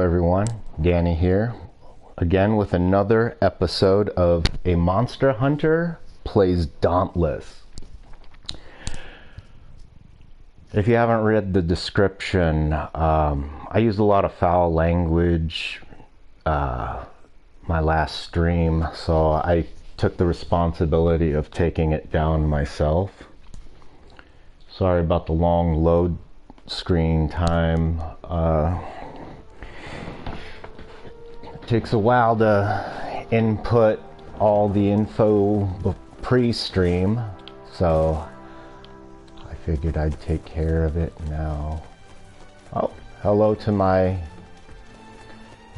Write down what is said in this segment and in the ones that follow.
everyone, Danny here, again with another episode of A Monster Hunter Plays Dauntless. If you haven't read the description, I used a lot of foul language my last stream, so I took the responsibility of taking it down myself. Sorry about the long load screen time. It takes a while to input all the info pre-stream, so I figured I'd take care of it now. Oh, hello to my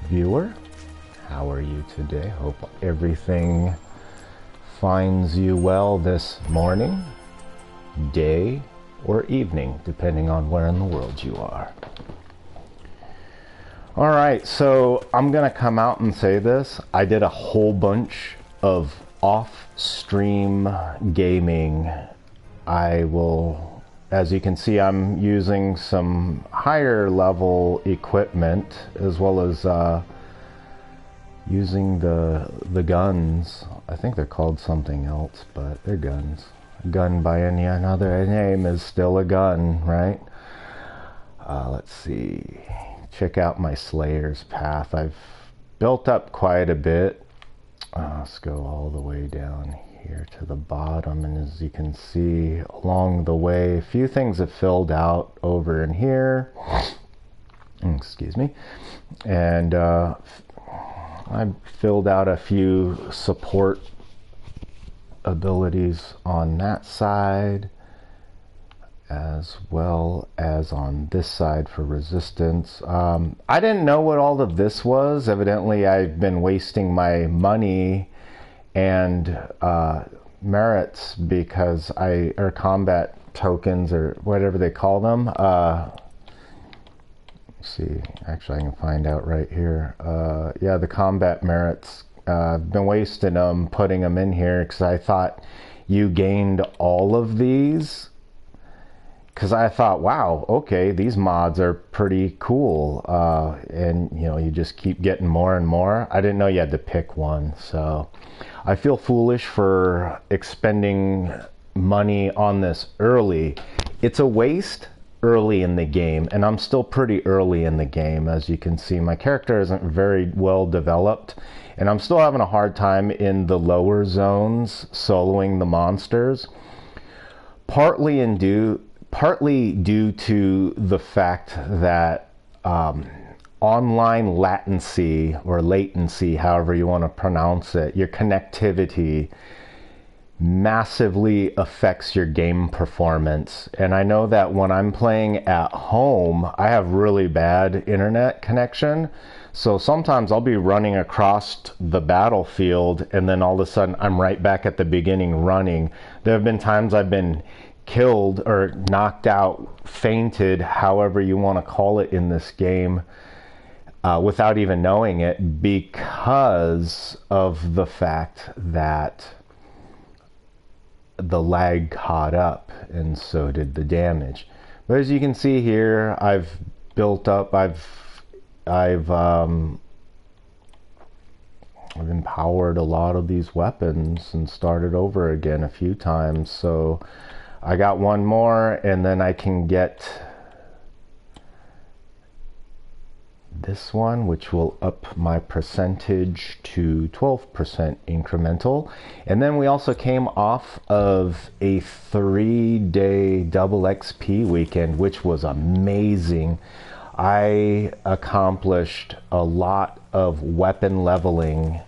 viewer. How are you today? Hope everything finds you well this morning, day, or evening, depending on where in the world you are. Alright, so I'm gonna come out and say this. I did a whole bunch of off-stream gaming. I will, as you can see, I'm using some higher level equipment as well as using the guns. I think they're called something else, but they're guns. A gun by any other name is still a gun, right? Let's see. Check out my Slayer's path. I've built up quite a bit. Let's go all the way down here to the bottom, and as you can see along the way, a few things have filled out over in here. Excuse me. And I've filled out a few support abilities on that side as well as on this side for resistance. I didn't know what all of this was. Evidently I've been wasting my money and merits because or combat tokens or whatever they call them. Let's see, actually I can find out right here. Yeah, the combat merits. I've been wasting them, putting them in here because I thought you gained all of these. Because I thought, wow, okay, these mods are pretty cool. And, you know, you just keep getting more and more. I didn't know you had to pick one. So I feel foolish for expending money on this early. It's a waste early in the game. And I'm still pretty early in the game. As you can see, my character isn't very well developed. And I'm still having a hard time in the lower zones soloing the monsters. Partly due to the fact that online latency, or latency, however you want to pronounce it, your connectivity massively affects your game performance. And I know that when I'm playing at home, I have really bad internet connection. So sometimes I'll be running across the battlefield and then all of a sudden I'm right back at the beginning running. There have been times I've been killed or knocked out, fainted, however you want to call it in this game, without even knowing it, because of the fact that the lag caught up and so did the damage. But as you can see here, I've built up, I've empowered a lot of these weapons and started over again a few times. So I got one more and then I can get this one, which will up my percentage to 12% incremental. And then we also came off of a 3-day double XP weekend, which was amazing. I accomplished a lot of weapon leveling.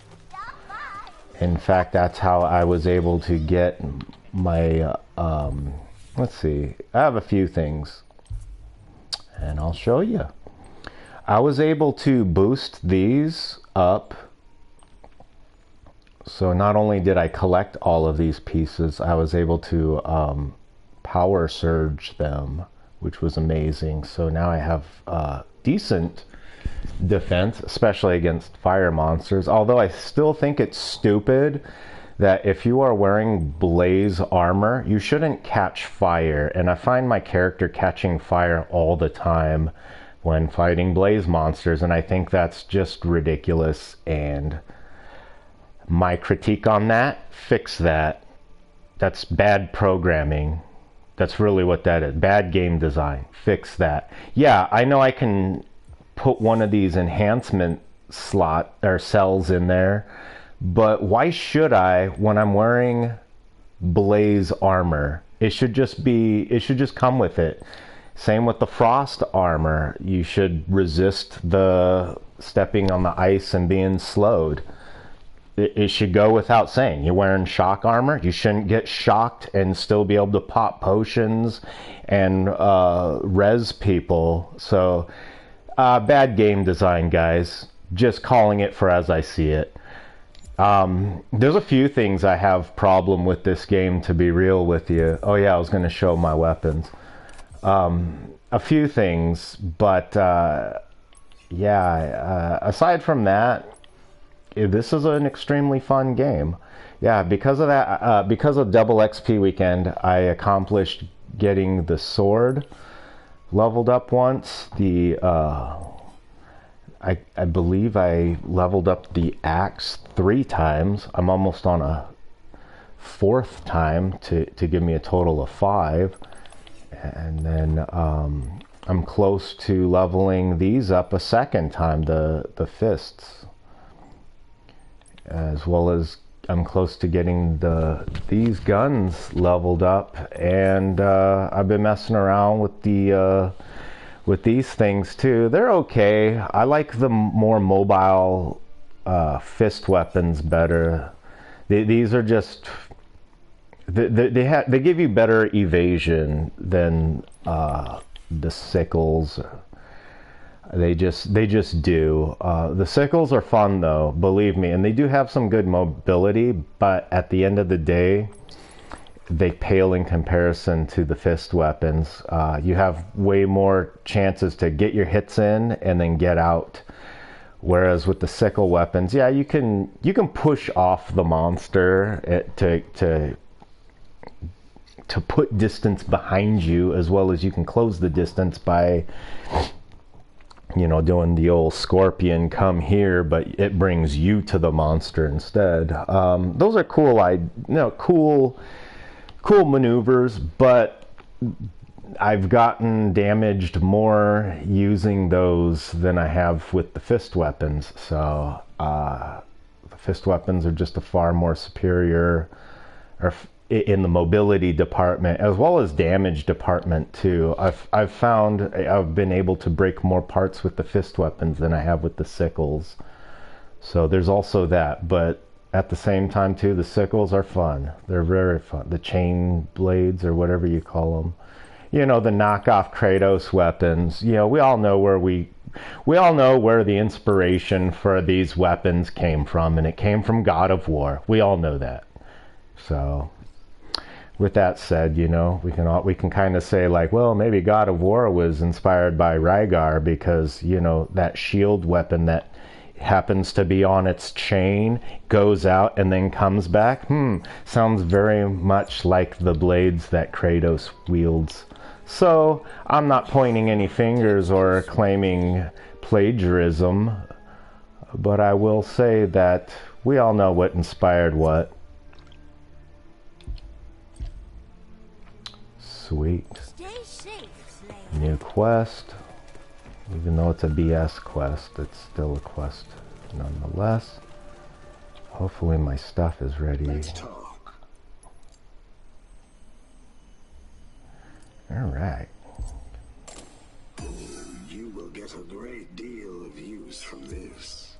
In fact, that's how I was able to get my let's see, I have a few things and I'll show you. I was able to boost these up, so not only did I collect all of these pieces, I was able to power surge them, which was amazing. So now I have decent defense, especially against fire monsters, although I still think it's stupid that if you are wearing blaze armor, you shouldn't catch fire. And I find my character catching fire all the time. when fighting blaze monsters, and I think that's just ridiculous. And my critique on that, fix that. That's bad programming. That's really what that is. Bad game design. Fix that. Yeah, I know I can put one of these enhancement slot or cells in there, but why should I when I'm wearing blaze armor? It should just come with it. Same with the frost armor. You should resist the stepping on the ice and being slowed. It should go without saying. You're wearing shock armor. You shouldn't get shocked and still be able to pop potions and res people. So, bad game design, guys. Just calling it for as I see it. There's a few things I have problem with this game, to be real with you. Oh yeah, I was going to show my weapons. A few things, but yeah, aside from that, this is an extremely fun game. Yeah, because of that, because of double XP weekend, I accomplished getting the sword leveled up once. I believe I leveled up the axe 3 times. I'm almost on a 4th time to give me a total of 5. And then I'm close to leveling these up a 2nd time, the fists. As well as I'm close to getting these guns leveled up, and I've been messing around with these things too. They're okay. I like the more mobile fist weapons better. These are just they give you better evasion than the sickles. They just do. The sickles are fun though, believe me, and they do have some good mobility, but at the end of the day, they pale in comparison to the fist weapons. You have way more chances to get your hits in and then get out. Whereas with the sickle weapons, yeah, you can push off the monster to put distance behind you, as well as you can close the distance by, you know, doing the old scorpion come here, but it brings you to the monster instead. Those are cool maneuvers, but I've gotten damaged more using those than I have with the fist weapons. So the fist weapons are just a far more superior, in the mobility department as well as damage department too. I've found I've been able to break more parts with the fist weapons than I have with the sickles. So there's also that, but at the same time too, the sickles are fun. They're very fun. The chain blades, or whatever you call them. You know, the knockoff Kratos weapons. You know, we all know where the inspiration for these weapons came from, and it came from God of War. We all know that. So with that said, you know, we can kind of say like, well, maybe God of War was inspired by Rygar, because, you know, that shield weapon that happens to be on its chain goes out and then comes back. Sounds very much like the blades that Kratos wields. So I'm not pointing any fingers or claiming plagiarism, but I will say that we all know what inspired what. Sweet. New quest. Even though it's a BS quest, it's still a quest nonetheless. Hopefully my stuff is ready. Let's talk. Alright. You will get a great deal of use from this.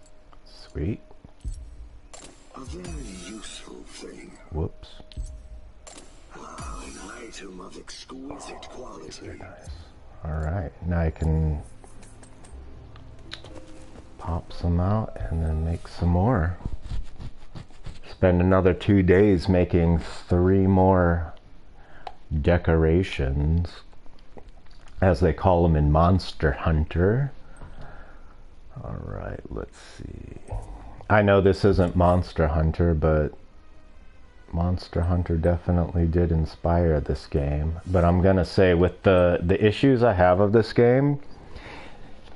Sweet. A very useful thing. Whoops. An item of exquisite quality. Nice. Alright, now I can pop some out and then make some more. Spend another 2 days making 3 more decorations, as they call them in Monster Hunter. Alright, let's see. I know this isn't Monster Hunter, but Monster Hunter definitely did inspire this game. But I'm gonna say, with the issues I have of this game,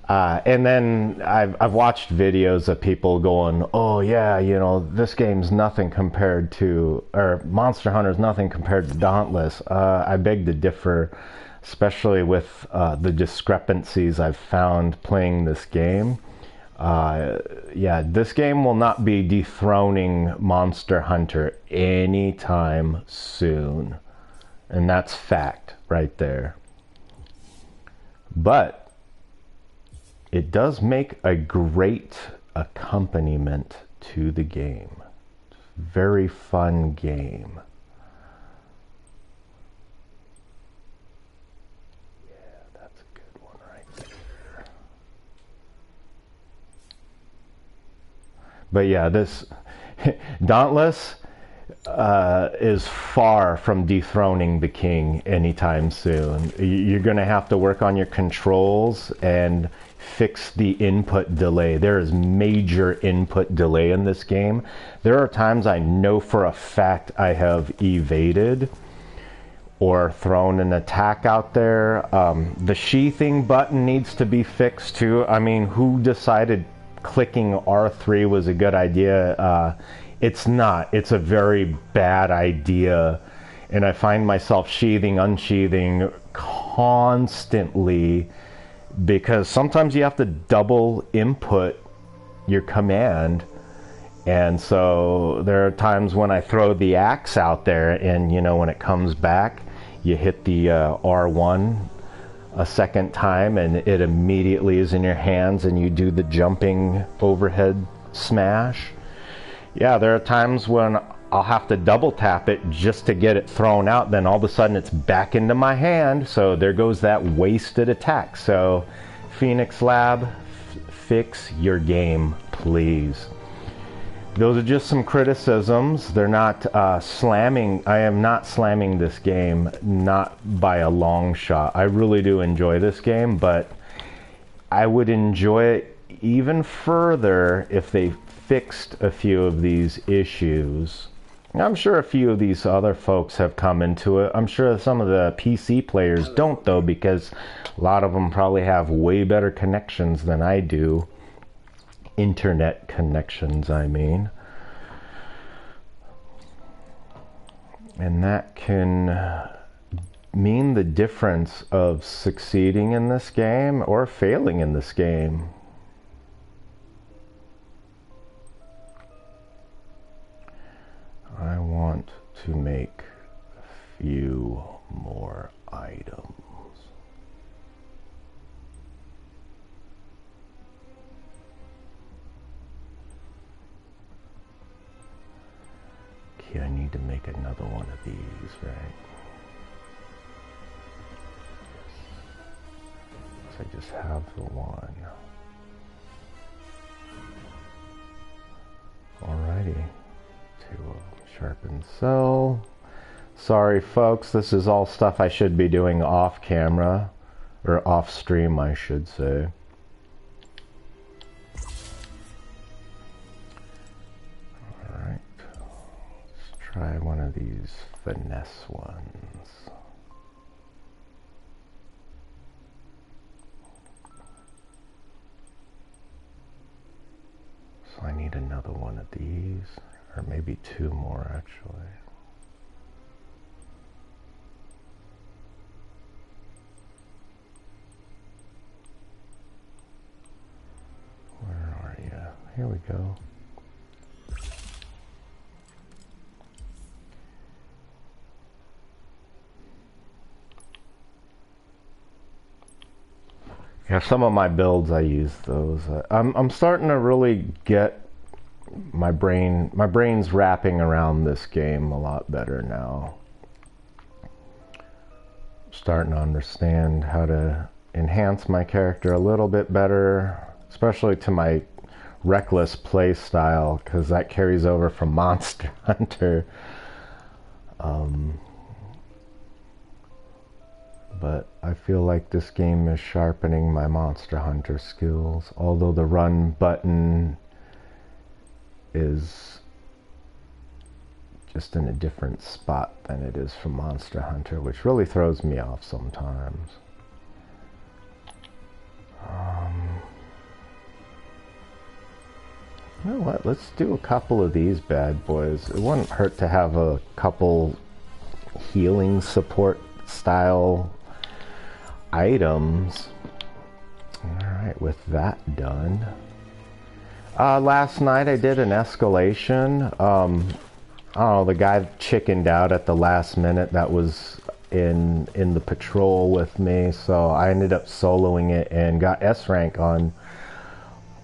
And then I've watched videos of people going, oh yeah, you know, this game's nothing compared to, or Monster Hunter's nothing compared to Dauntless. I beg to differ, especially with the discrepancies I've found playing this game. Yeah, this game will not be dethroning Monster Hunter anytime soon. And that's fact right there. But it does make a great accompaniment to the game. Very fun game. Yeah, that's a good one right there. But yeah, this Dauntless is far from dethroning the king anytime soon. You're going to have to work on your controls and fix the input delay. There is major input delay in this game. There are times I know for a fact I have evaded or thrown an attack out there. The sheathing button needs to be fixed too. I mean, who decided clicking R3 was a good idea? It's not. It's a very bad idea. And I find myself sheathing, unsheathing constantly because sometimes you have to double input your command. And so there are times when I throw the axe out there and, you know, when it comes back, you hit the R1 a second time and it immediately is in your hands and you do the jumping overhead smash. Yeah, there are times when I'll have to double tap it just to get it thrown out. Then all of a sudden it's back into my hand. So there goes that wasted attack. So Phoenix Lab, fix your game, please. Those are just some criticisms. They're not slamming. I am not slamming this game, not by a long shot. I really do enjoy this game, but I would enjoy it even further if they fixed a few of these issues. I'm sure a few of these other folks have come into it. I'm sure some of the PC players don't, though, because a lot of them probably have way better connections than I do. Internet connections, I mean. And that can mean the difference of succeeding in this game or failing in this game. I want to make a few more items. Okay, I need to make another one of these, right? So I just have the one. Alrighty. To sharpen cell. Sorry folks, this is all stuff I should be doing off camera, or off stream I should say. Alright, let's try one of these finesse ones. So I need another one of these. Or maybe two more, actually. Where are you? Here we go. Yeah, some of my builds I use those. I'm starting to really get my brain's wrapping around this game a lot better now. Starting to understand how to enhance my character a little bit better, especially to my reckless play style, because that carries over from Monster Hunter. But I feel like this game is sharpening my Monster Hunter skills, although the run button is just in a different spot than it is from Monster Hunter, which really throws me off sometimes. You know what? Let's do a couple of these bad boys. It wouldn't hurt to have a couple healing support style items. Alright, with that done. Last night I did an escalation. I don't know, the guy chickened out at the last minute that was in the patrol with me, so I ended up soloing it and got S rank on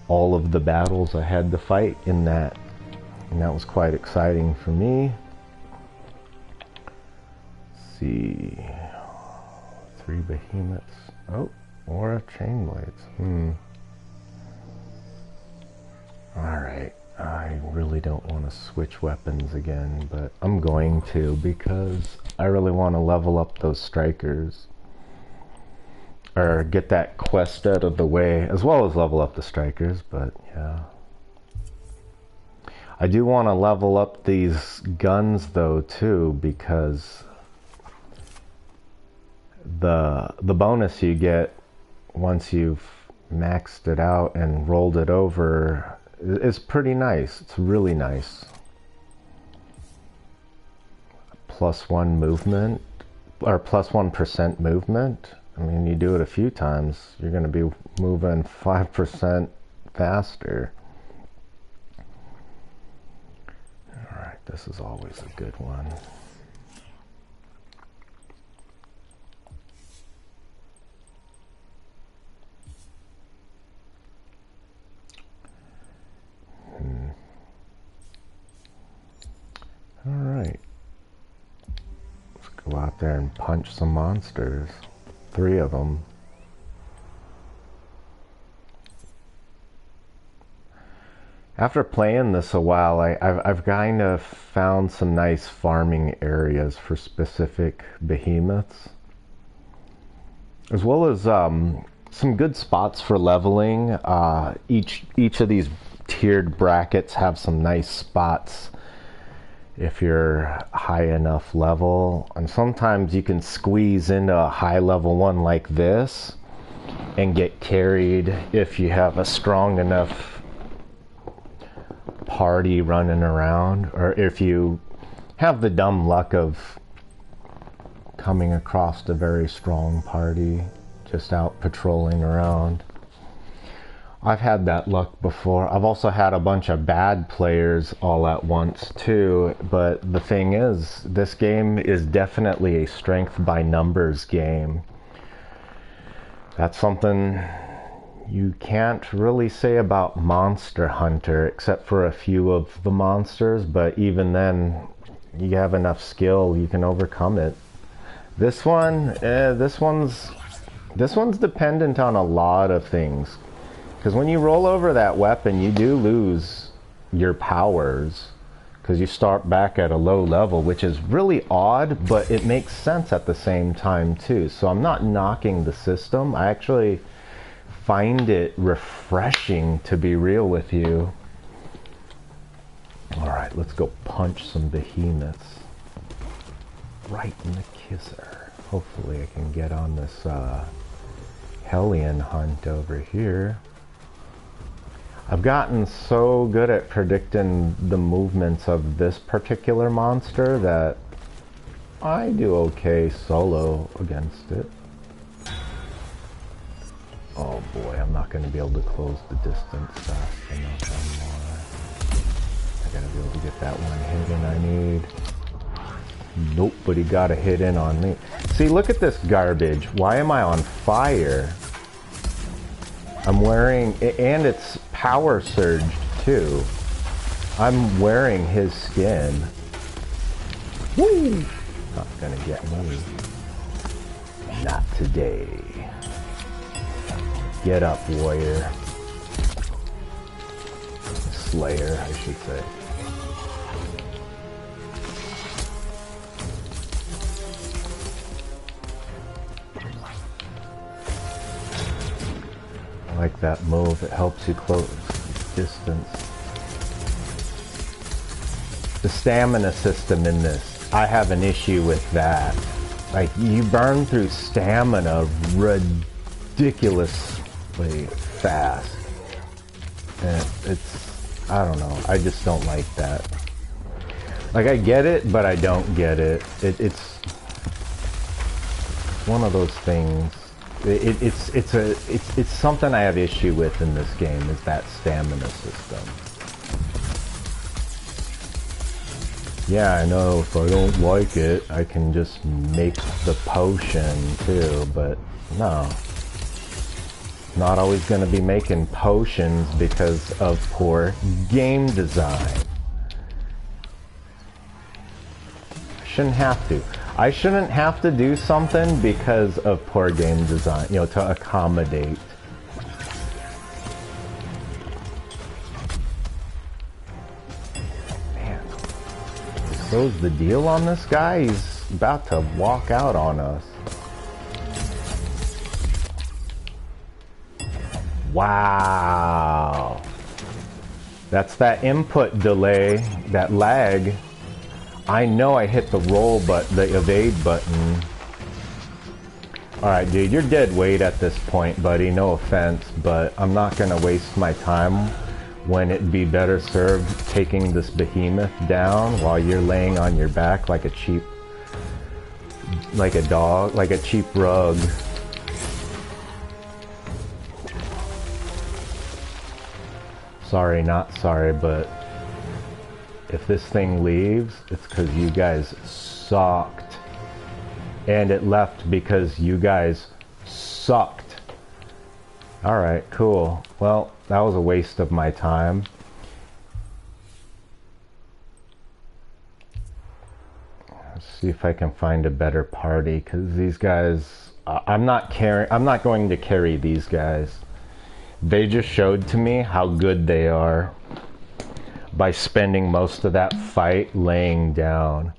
all of the battles I had to fight in that. And that was quite exciting for me. Let's see. 3 behemoths. Oh, or chain blades. Alright, I really don't want to switch weapons again, but I'm going to because I really want to level up those strikers. Or get that quest out of the way, as well as level up the strikers, but yeah. I do want to level up these guns though too, because the bonus you get once you've maxed it out and rolled it over is pretty nice. It's really nice. +1 movement, or +1% movement. I mean, you do it a few times, you're going to be moving 5% faster. Alright, this is always a good one. Alright. Let's go out there and punch some monsters. 3 of them. After playing this a while, I've kind of found some nice farming areas for specific behemoths, as well as some good spots for leveling. Each of these tiered brackets have some nice spots if you're high enough level, and sometimes you can squeeze into a high level one like this and get carried if you have a strong enough party running around, or if you have the dumb luck of coming across a very strong party just out patrolling around. I've had that luck before. I've also had a bunch of bad players all at once too, but the thing is, this game is definitely a strength by numbers game. That's something you can't really say about Monster Hunter, except for a few of the monsters, but even then, you have enough skill, you can overcome it. This one's dependent on a lot of things. Because when you roll over that weapon, you do lose your powers, because you start back at a low level, which is really odd, but it makes sense at the same time too. So I'm not knocking the system. I actually find it refreshing, to be real with you. Alright, let's go punch some behemoths. Right in the kisser. Hopefully I can get on this Hellion hunt over here. I've gotten so good at predicting the movements of this particular monster that I do okay solo against it. Oh boy, I'm not going to be able to close the distance fast enough anymore. I gotta be able to get that one hit in I need. Nope, but he got a hit in on me. See, look at this garbage. Why am I on fire? I'm wearing, and it's power surged too. I'm wearing his skin. Woo! Not gonna get me. Not today. Get up, warrior. Slayer, I should say. I like that move. It helps you close distance. The stamina system in this, I have an issue with that. Like, you burn through stamina ridiculously fast. And it's I don't know. I just don't like that. Like, I get it, but I don't get it. It's one of those things. It's something I have issue with in this game, is that stamina system. Yeah, I know, if I don't like it, I can just make the potion too, but no. Not always going to be making potions because of poor game design. Shouldn't have to. I shouldn't have to do something because of poor game design, you know, to accommodate. Man, throws the deal on this guy. He's about to walk out on us. Wow. That's that input delay, that lag. I know I hit the roll button, the evade button. Alright, dude, you're dead weight at this point, buddy. No offense, but I'm not gonna waste my time when it'd be better served taking this behemoth down while you're laying on your back like a cheap, like a dog, like a cheap rug. Sorry, not sorry, but if this thing leaves, it's because you guys sucked. And it left because you guys sucked. Alright, cool. Well, that was a waste of my time. Let's see if I can find a better party, because these guys... I'm not going to carry these guys. They just showed to me how good they are by spending most of that fight laying down.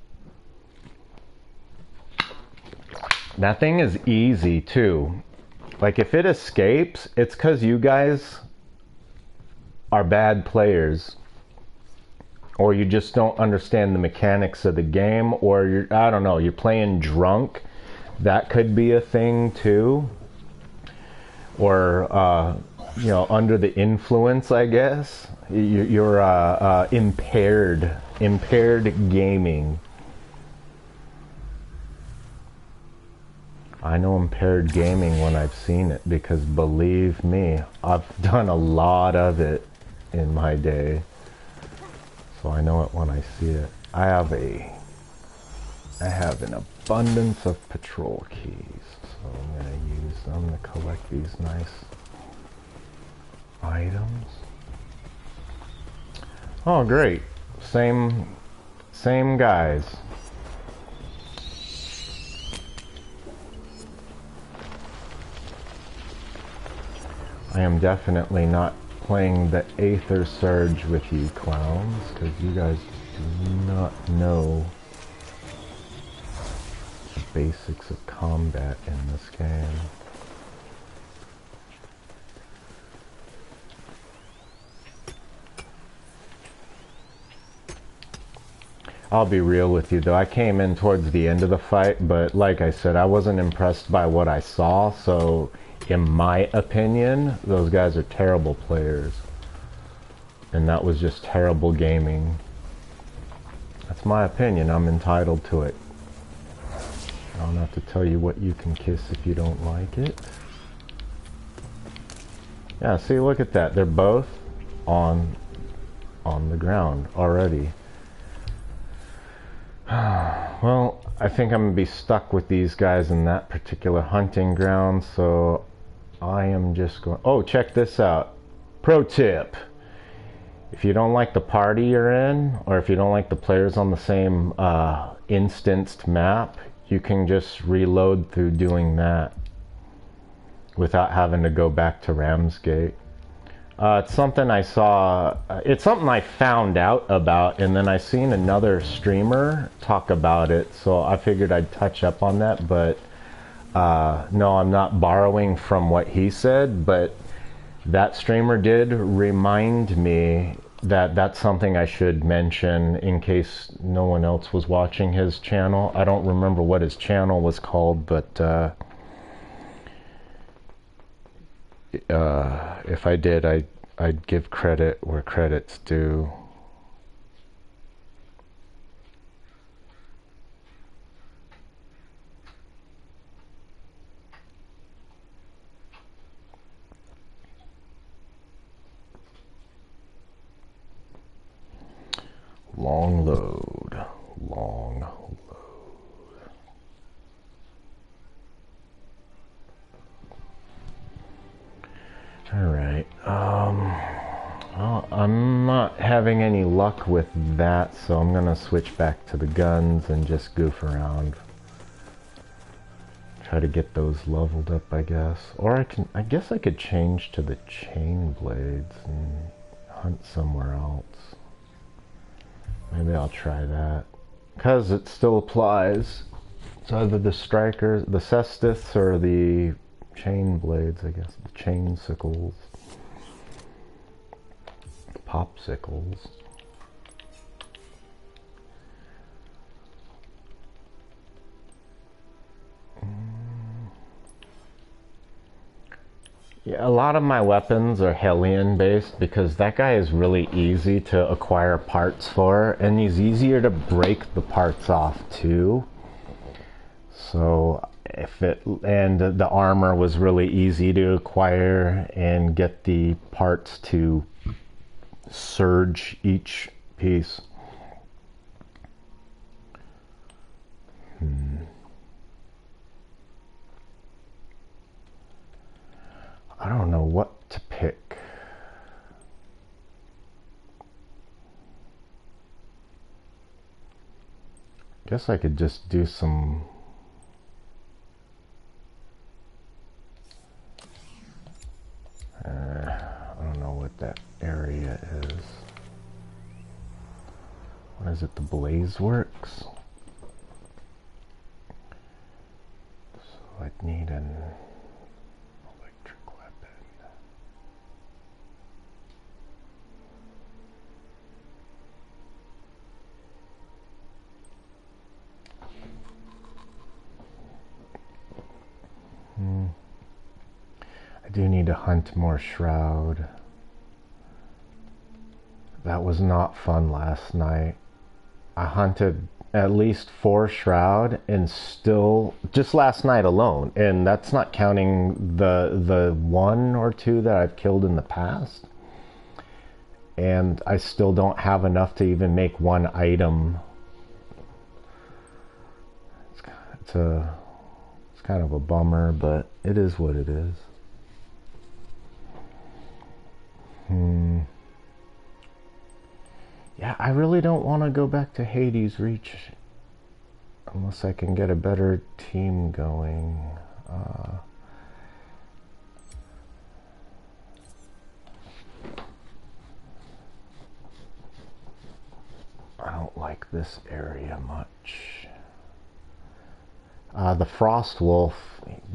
That thing is easy too. Like, if it escapes, it's because you guys are bad players, or you just don't understand the mechanics of the game, or you're, I don't know, you're playing drunk. That could be a thing too. Or you know, under the influence, I guess. You're impaired gaming. I know impaired gaming when I've seen it, because believe me, I've done a lot of it in my day. So I know it when I see it. I have an abundance of patrol keys, so I'm gonna use them to collect these nice items. Oh, great. Same guys. I am definitely not playing the Aether Surge with you clowns, because you guys do not know the basics of combat in this game. I'll be real with you though, I came in towards the end of the fight, but like I said, I wasn't impressed by what I saw, so in my opinion, those guys are terrible players. And that was just terrible gaming. That's my opinion, I'm entitled to it. I don't have to tell you what you can kiss if you don't like it. Yeah, see, look at that, they're both on the ground already. Well, I think I'm gonna be stuck with these guys in that particular hunting ground, so I am just going... Oh, check this out. Pro tip. If you don't like the party you're in, or if you don't like the players on the same instanced map, you can just reload through doing that without having to go back to Ramsgate. It's something I saw, it's something I found out about, and then I seen another streamer talk about it, so I figured I'd touch up on that, but no, I'm not borrowing from what he said, but that streamer did remind me that that's something I should mention in case no one else was watching his channel. I don't remember what his channel was called, but if I did, I'd give credit where credit's due. Long load. Long load. Alright. Well, I'm not having any luck with that, so I'm gonna switch back to the guns and just goof around. Try to get those leveled up, I guess. Or I guess I could change to the chain blades and hunt somewhere else. Maybe I'll try that. Because it still applies. It's either the strikers, the cestus, or the chain blades, I guess. The chain sickles. Popsicles. Yeah, a lot of my weapons are Hellion based because that guy is really easy to acquire parts for, and he's easier to break the parts off too. So and the armor was really easy to acquire and get the parts to surge each piece. I don't know what to pick. Guess I could just do some I don't know what that area is. What is it? The Blaze Works? So I'd need an electric weapon. I do need to hunt more Shroud. That was not fun last night. I hunted at least 4 Shroud and still, just last night alone, and that's not counting the 1 or 2 that I've killed in the past. And I still don't have enough to even make 1 item. It's kind of a bummer, but it is what it is. Yeah, I really don't want to go back to Hades Reach unless I can get a better team going. I don't like this area much. The Frost Wolf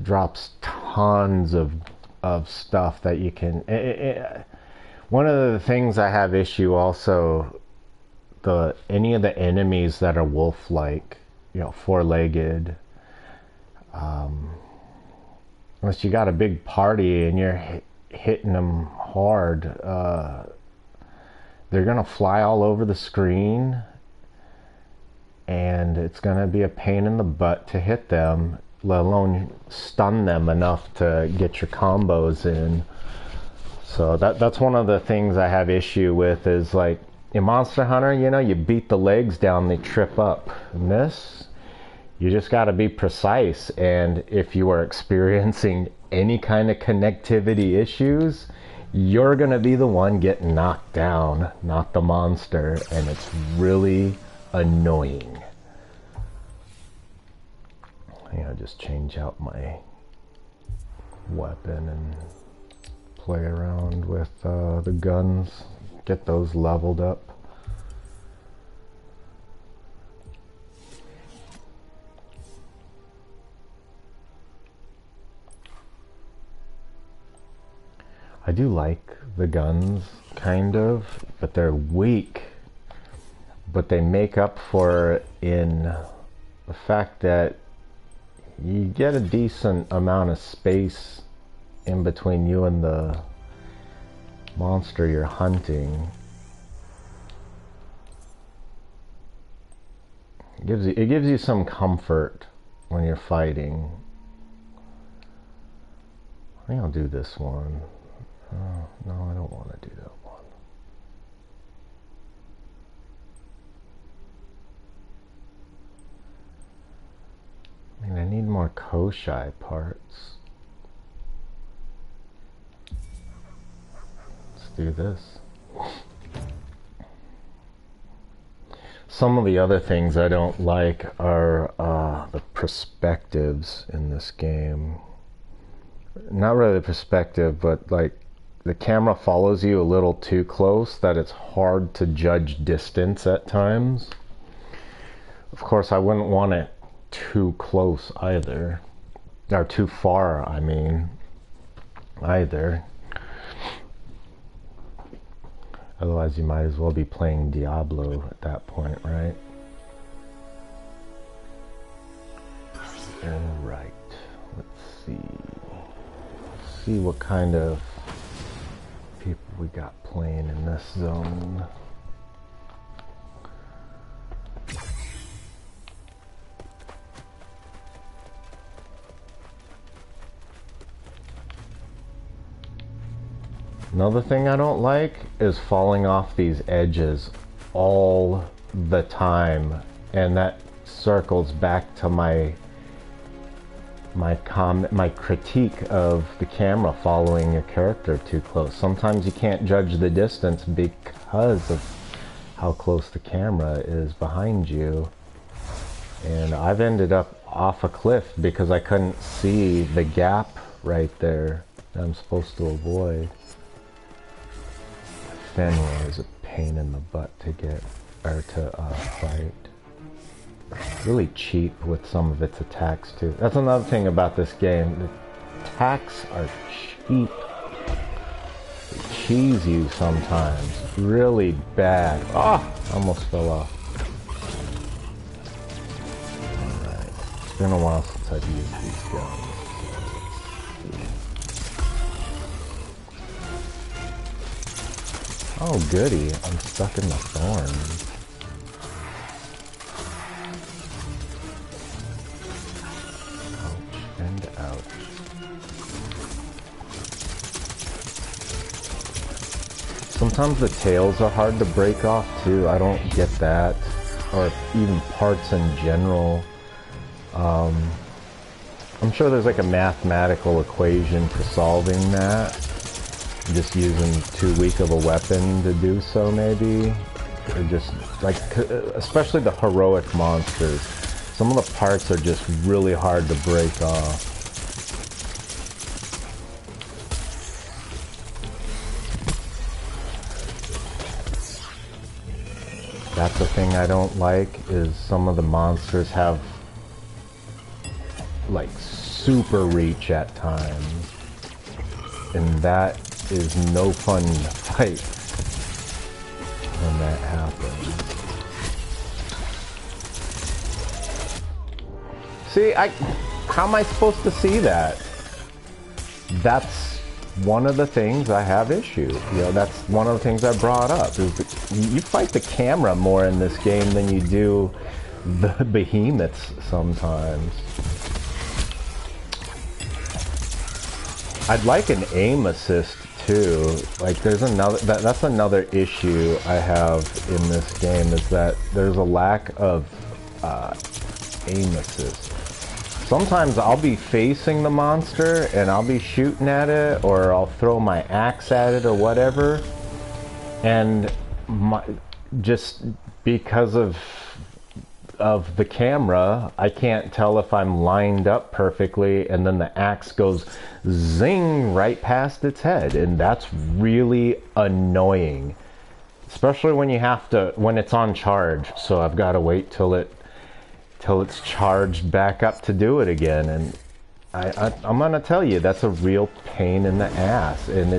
drops tons of stuff that you can... one of the things I have issue also, any of the enemies that are wolf-like, you know, 4-legged, unless you got a big party and you're hitting them hard, they're gonna fly all over the screen, and it's gonna be a pain in the butt to hit them, let alone stun them enough to get your combos in. So that's one of the things I have issue with, is like in Monster Hunter, you know, you beat the legs down, they trip up. In this, you just got to be precise, and if you are experiencing any kind of connectivity issues, you're going to be the one getting knocked down, not the monster, and it's really annoying. You know, just change out my weapon and play around with the guns, get those leveled up. I do like the guns, kind of, but they're weak. But they make up for it in the fact that you get a decent amount of space in between you and the monster you're hunting. It gives you some comfort when you're fighting. I think I'll do this one. Oh, no, I don't want to do that one. I mean, I need more Koshai parts. Let's do this. Some of the other things I don't like are the perspectives in this game. Not really the perspective, but like the camera follows you a little too close that it's hard to judge distance at times. Of course, I wouldn't want it too close either. Or too far, I mean, either. Otherwise, you might as well be playing Diablo at that point, right? Alright, let's see. Let's see what kind of people we got playing in this zone. Another thing I don't like is falling off these edges all the time, and that circles back to my critique of the camera following your character too close. Sometimes you can't judge the distance because of how close the camera is behind you, and I've ended up off a cliff because I couldn't see the gap right there that I'm supposed to avoid. Fenrir is a pain in the butt to get, or to fight. Really cheap with some of its attacks too. That's another thing about this game. The attacks are cheap. They cheese you sometimes. Really bad. Ah! Almost fell off. Alright. It's been a while since I've used these guns. Oh goody, I'm stuck in the thorns. Ouch and ouch. Sometimes the tails are hard to break off too, I don't get that. Or even parts in general. I'm sure there's like a mathematical equation for solving that. Just using too weak of a weapon to do so, maybe, or just like, especially the heroic monsters, some of the parts are just really hard to break off. That's the thing I don't like, is some of the monsters have like super reach at times, and that is no fun to fight when that happens. See, how am I supposed to see that? That's one of the things I have issue. You know, that's one of the things I brought up, is that you fight the camera more in this game than you do the behemoths sometimes. I'd like an aim assist too. Like, there's another, that's another issue I have in this game, is that there's a lack of aim assist. Sometimes I'll be facing the monster and I'll be shooting at it, or I'll throw my axe at it or whatever, and just because of the camera, I can't tell if I'm lined up perfectly, and then the axe goes zing right past its head, and that's really annoying, especially when when it's on charge. So I've got to wait till it's charged back up to do it again, and I'm gonna tell you, that's a real pain in the ass, and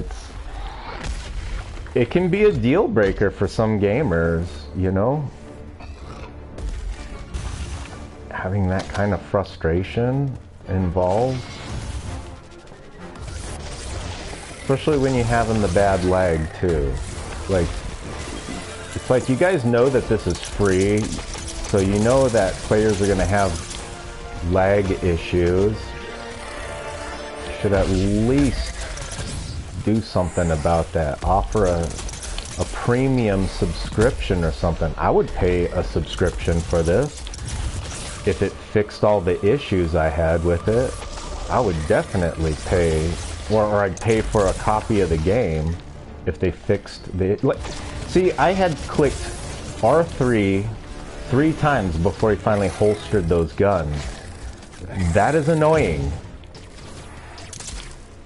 it can be a deal breaker for some gamers, you know. Having that kind of frustration involved. especially when you have the bad lag too. Like, it's like you guys know that this is free, so you know that players are going to have lag issues. Should at least do something about that. Offer a premium subscription or something. I would pay a subscription for this. If it fixed all the issues I had with it, I would definitely pay, or I'd pay for a copy of the game if they fixed the... Like, see, I had clicked R3 3 times before he finally holstered those guns. That is annoying.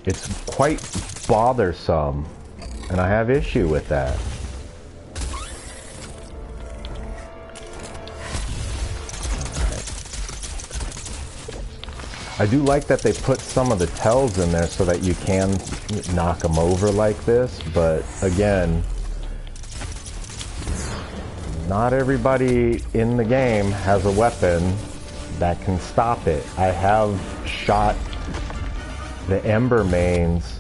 It's quite bothersome, and I have issue with that. I do like that they put some of the tells in there so that you can knock them over like this, but again, not everybody in the game has a weapon that can stop it. I have shot the Ember mains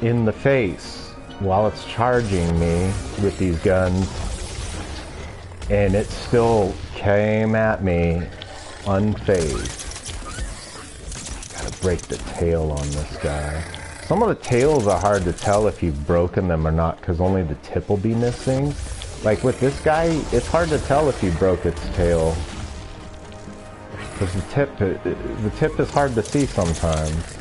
in the face while it's charging me with these guns, and it still came at me unfazed. Break the tail on this guy. Some of the tails are hard to tell if you've broken them or not, because only the tip will be missing. Like with this guy, it's hard to tell if you broke its tail, because the tip is hard to see sometimes.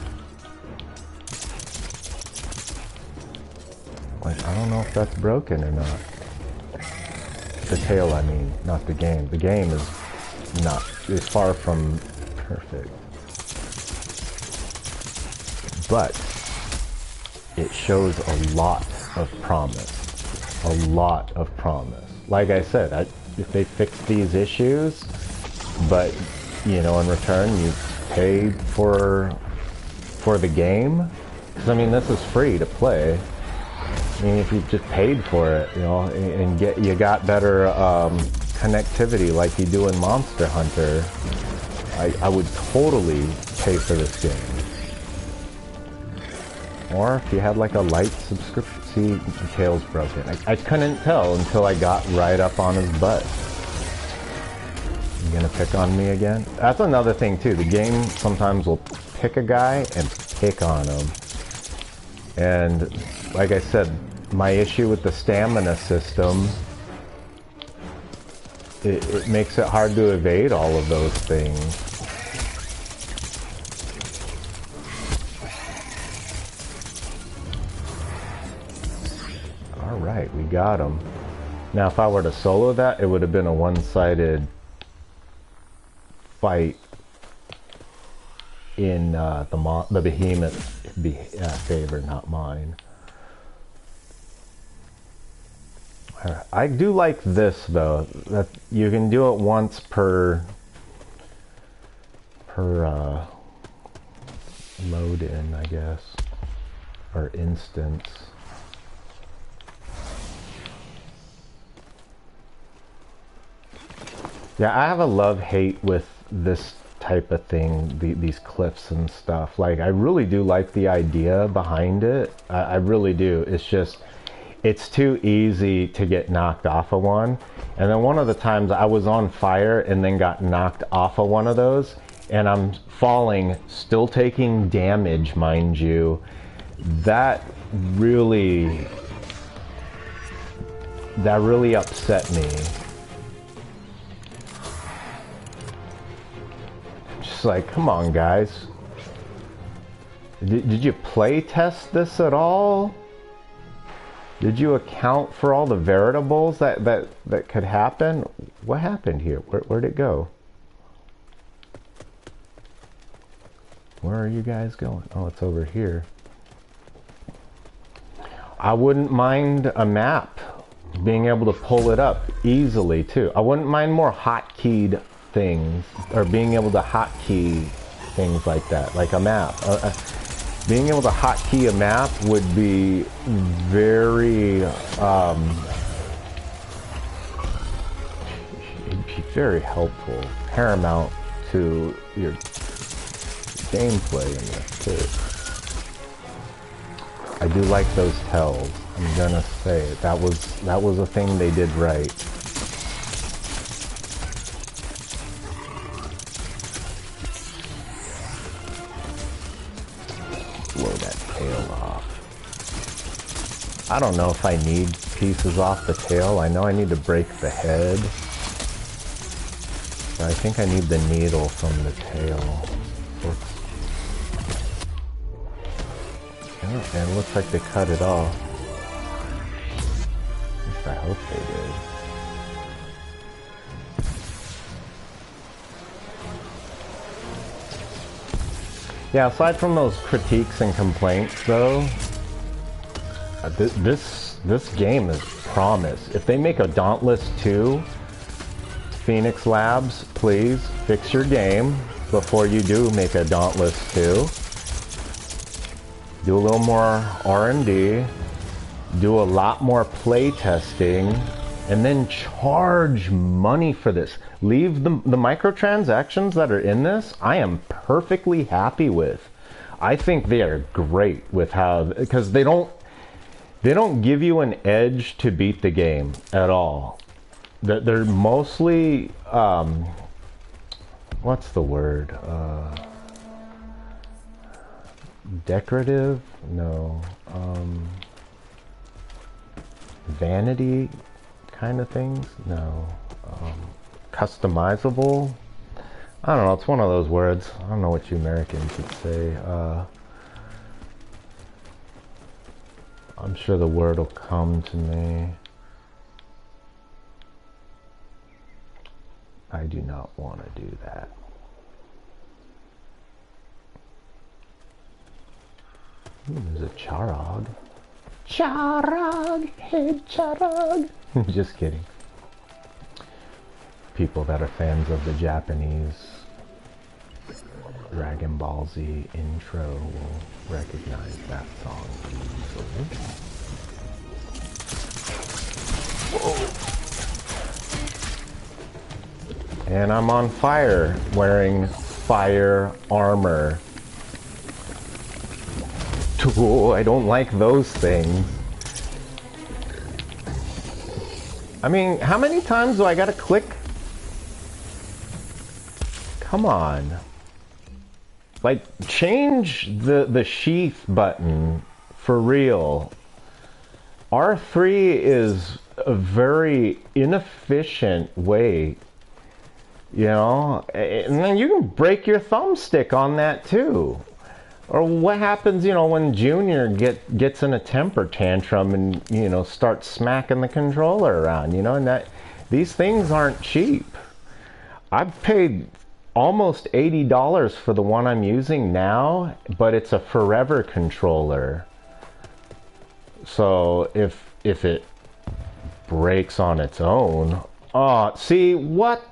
Like, I don't know if that's broken or not. The tail, I mean, not the game. The game is far from perfect. But it shows a lot of promise. A lot of promise. Like I said, if they fix these issues, but, you know, in return you paid for the game, because I mean, this is free to play. I mean, if you just paid for it, you know, and you got better connectivity like you do in Monster Hunter, I would totally pay for this game. Or if you had like a light subscription. See, the tail's broken. I couldn't tell until I got right up on his butt. You gonna pick on me again? That's another thing too. The game sometimes will pick a guy and pick on him. And like I said, my issue with the stamina system, it makes it hard to evade all of those things. Alright, we got him. Now if I were to solo that, it would have been a one-sided fight in the behemoth's favor, not mine. I do like this though, that you can do it once per load in, I guess, or instance. Yeah, I have a love-hate with this type of thing, these cliffs and stuff. Like, I really do like the idea behind it. I really do. It's just, it's too easy to get knocked off of one. And then one of the times I was on fire and then got knocked off of one of those, and I'm falling, still taking damage, mind you. That really upset me. Just like, come on guys. Did you play test this at all? Did you account for all the variables that could happen? What happened here? Where'd it go? Where are you guys going? Oh, it's over here. I wouldn't mind a map, being able to pull it up easily too. I wouldn't mind more hotkeyed things, or being able to hotkey things like that, like a map. Being able to hotkey a map would be very, it'd be very helpful, paramount to your gameplay in this too. I do like those tells. I'm gonna say it. That was a thing they did right. Blow that tail off. I don't know if I need pieces off the tail. I know I need to break the head. But I think I need the needle from the tail. And it looks like they cut it off. At least I hope they did. Yeah, aside from those critiques and complaints, though, this game is promise. If they make a Dauntless 2, Phoenix Labs, please fix your game before you do make a Dauntless 2. Do a little more R&D, do a lot more play testing, and then charge money for this. Leave the microtransactions that are in this, I am perfectly happy with. I think they are great with how, because they don't give you an edge to beat the game at all. They're mostly, what's the word? Decorative? No. Vanity kind of things? No. Customizable? I don't know, it's one of those words. I don't know what you Americans would say. I'm sure the word will come to me. I do not want to do that. Ooh, there's a Charog. Charog! Hey, Charog! Just kidding. People that are fans of the Japanese Dragon Ball Z intro will recognize that song easily. Whoa. And I'm on fire, wearing fire armor. Oh, I don't like those things. I mean, how many times do I gotta click? Come on. Like, change the sheath button for real. R3 is a very inefficient way, you know? And then you can break your thumbstick on that too. Or what happens, you know, when Junior gets in a temper tantrum and, you know, starts smacking the controller around, you know? And these things aren't cheap. I've paid almost $80 for the one I'm using now, but it's a forever controller. So if it breaks on its own, see what?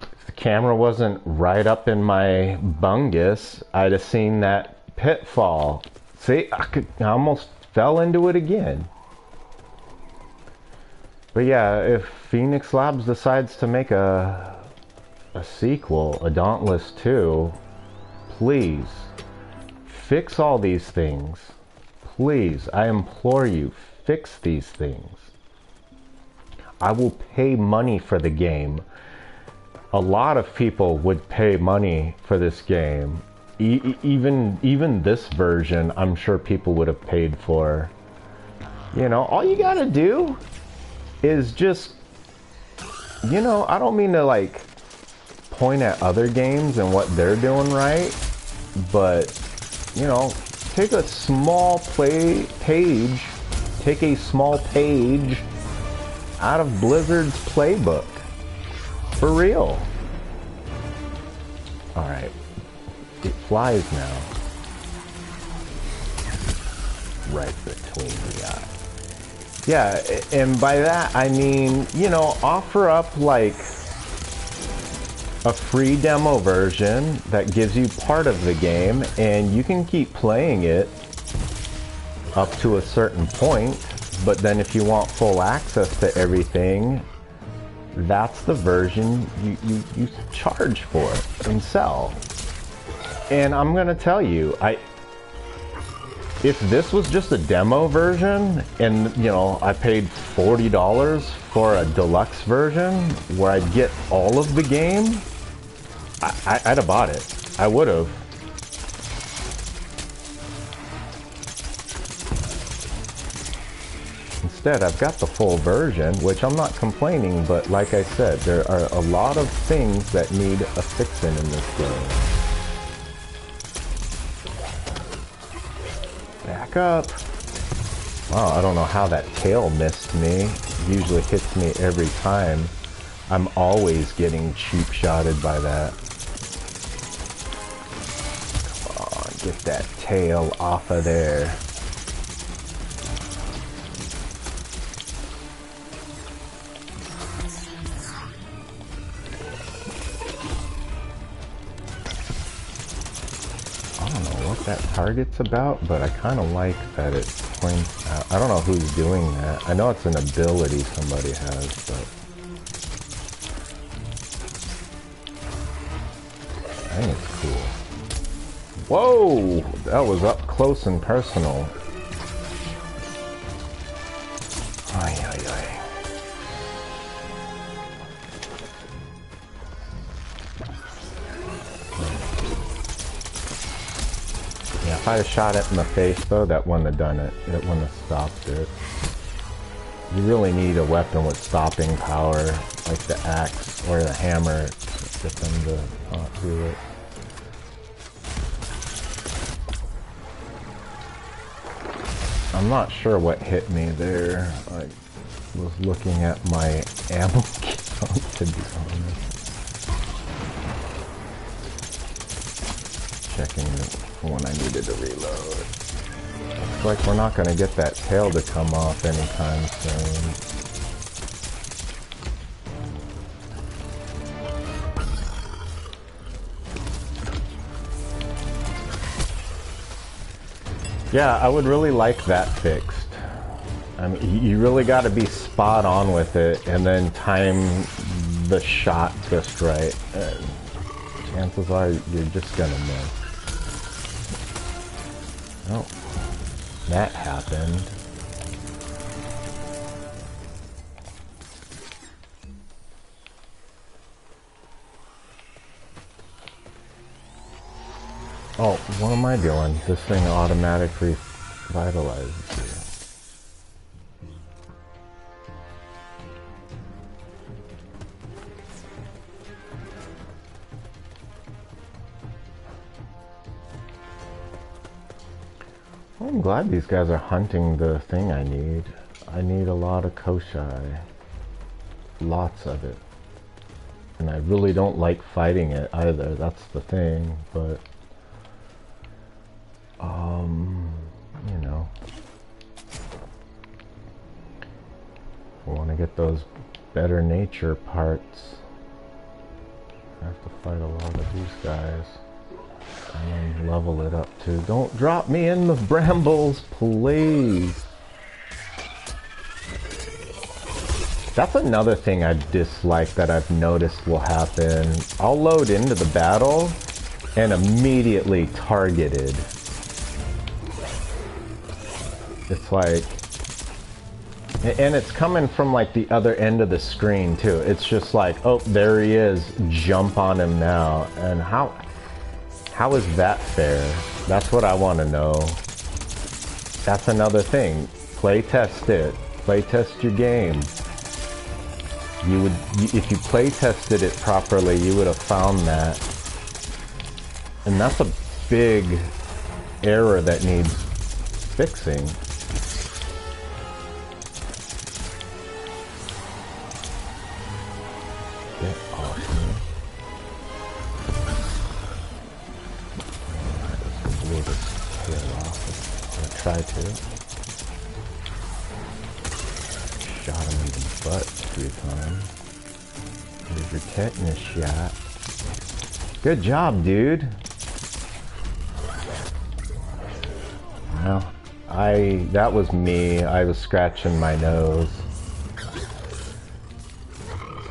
If the camera wasn't right up in my bungus, I'd have seen that pitfall. See, I almost fell into it again. But yeah, if Phoenix Labs decides to make a sequel, a Dauntless 2, please fix all these things. Please, I implore you, fix these things. I will pay money for the game. A lot of people would pay money for this game. Even this version, I'm sure people would have paid for. You know, all you gotta do is just, you know, I don't mean to like point at other games and what they're doing right, but, you know, take a small page out of Blizzard's playbook. For real. Alright. It flies now. Right between the eyes. Yeah, and by that I mean, you know, offer up like a free demo version that gives you part of the game, and you can keep playing it up to a certain point, but then if you want full access to everything, that's the version you charge for and sell. And I'm gonna tell you, If this was just a demo version and, you know, I paid $40 for a deluxe version where I'd get all of the game, I'd have bought it. I would have. Instead, I've got the full version, which I'm not complaining, but like I said, there are a lot of things that need a fixing in this game. Back up. Wow, I don't know how that tail missed me. It usually hits me every time. I'm always getting cheap shotted by that. Come on, get that tail off of there. I don't know what that target's about, but I kind of like that it points out. I don't know who's doing that. I know it's an ability somebody has, but I think it's cool. Whoa! That was up close and personal. Ay, ay, ay. Yeah, if I had shot it in the face though, that wouldn't have done it. It wouldn't have stopped it. You really need a weapon with stopping power, like the axe or the hammer, to get them to not do it. I'm not sure what hit me there. I was looking at my ammo count, to be honest. Checking when I needed to reload. Looks like we're not going to get that tail to come off anytime soon. Yeah, I would really like that fixed. I mean, you really got to be spot on with it and then time the shot just right. Chances are you're just going to miss. Oh, that happened. Oh, what am I doing? This thing automatically vitalizes you. Well, I'm glad these guys are hunting the thing I need. I need a lot of koshai. Lots of it. And I really don't like fighting it either, that's the thing, but you know, I want to get those better nature parts. I have to fight a lot of these guys and level it up too. Don't drop me in the brambles, please. That's another thing I dislike that I've noticed will happen. I'll load into the battle and immediately targeted. It's like, and it's coming from like the other end of the screen too. It's just like, oh, there he is, jump on him now. And how is that fair? That's what I want to know. That's another thing. Play test it. Play test your game. If you play tested it properly, you would have found that. And that's a big error that needs fixing. Get off me. Let's blow this tail off. I'm gonna try to. Shot him in the butt 3 times. Here's your tetanus shot. Good job, dude. Well, that was me. I was scratching my nose.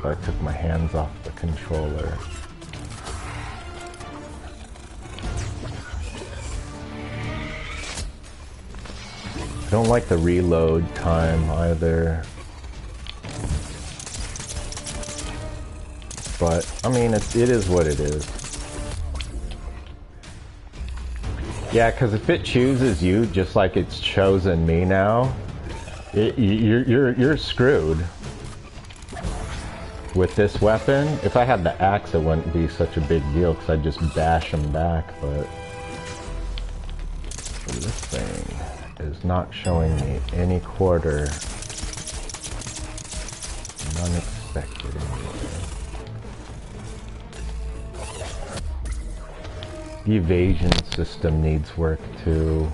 So I took my hands off the controller. Don't like the reload time either. But, I mean, it is what it is. Yeah, because if it chooses you just like it's chosen me now, you're screwed. With this weapon, if I had the axe, it wouldn't be such a big deal because I'd just bash them back, but this thing is not showing me any quarter. Unexpected anyway. The evasion system needs work too.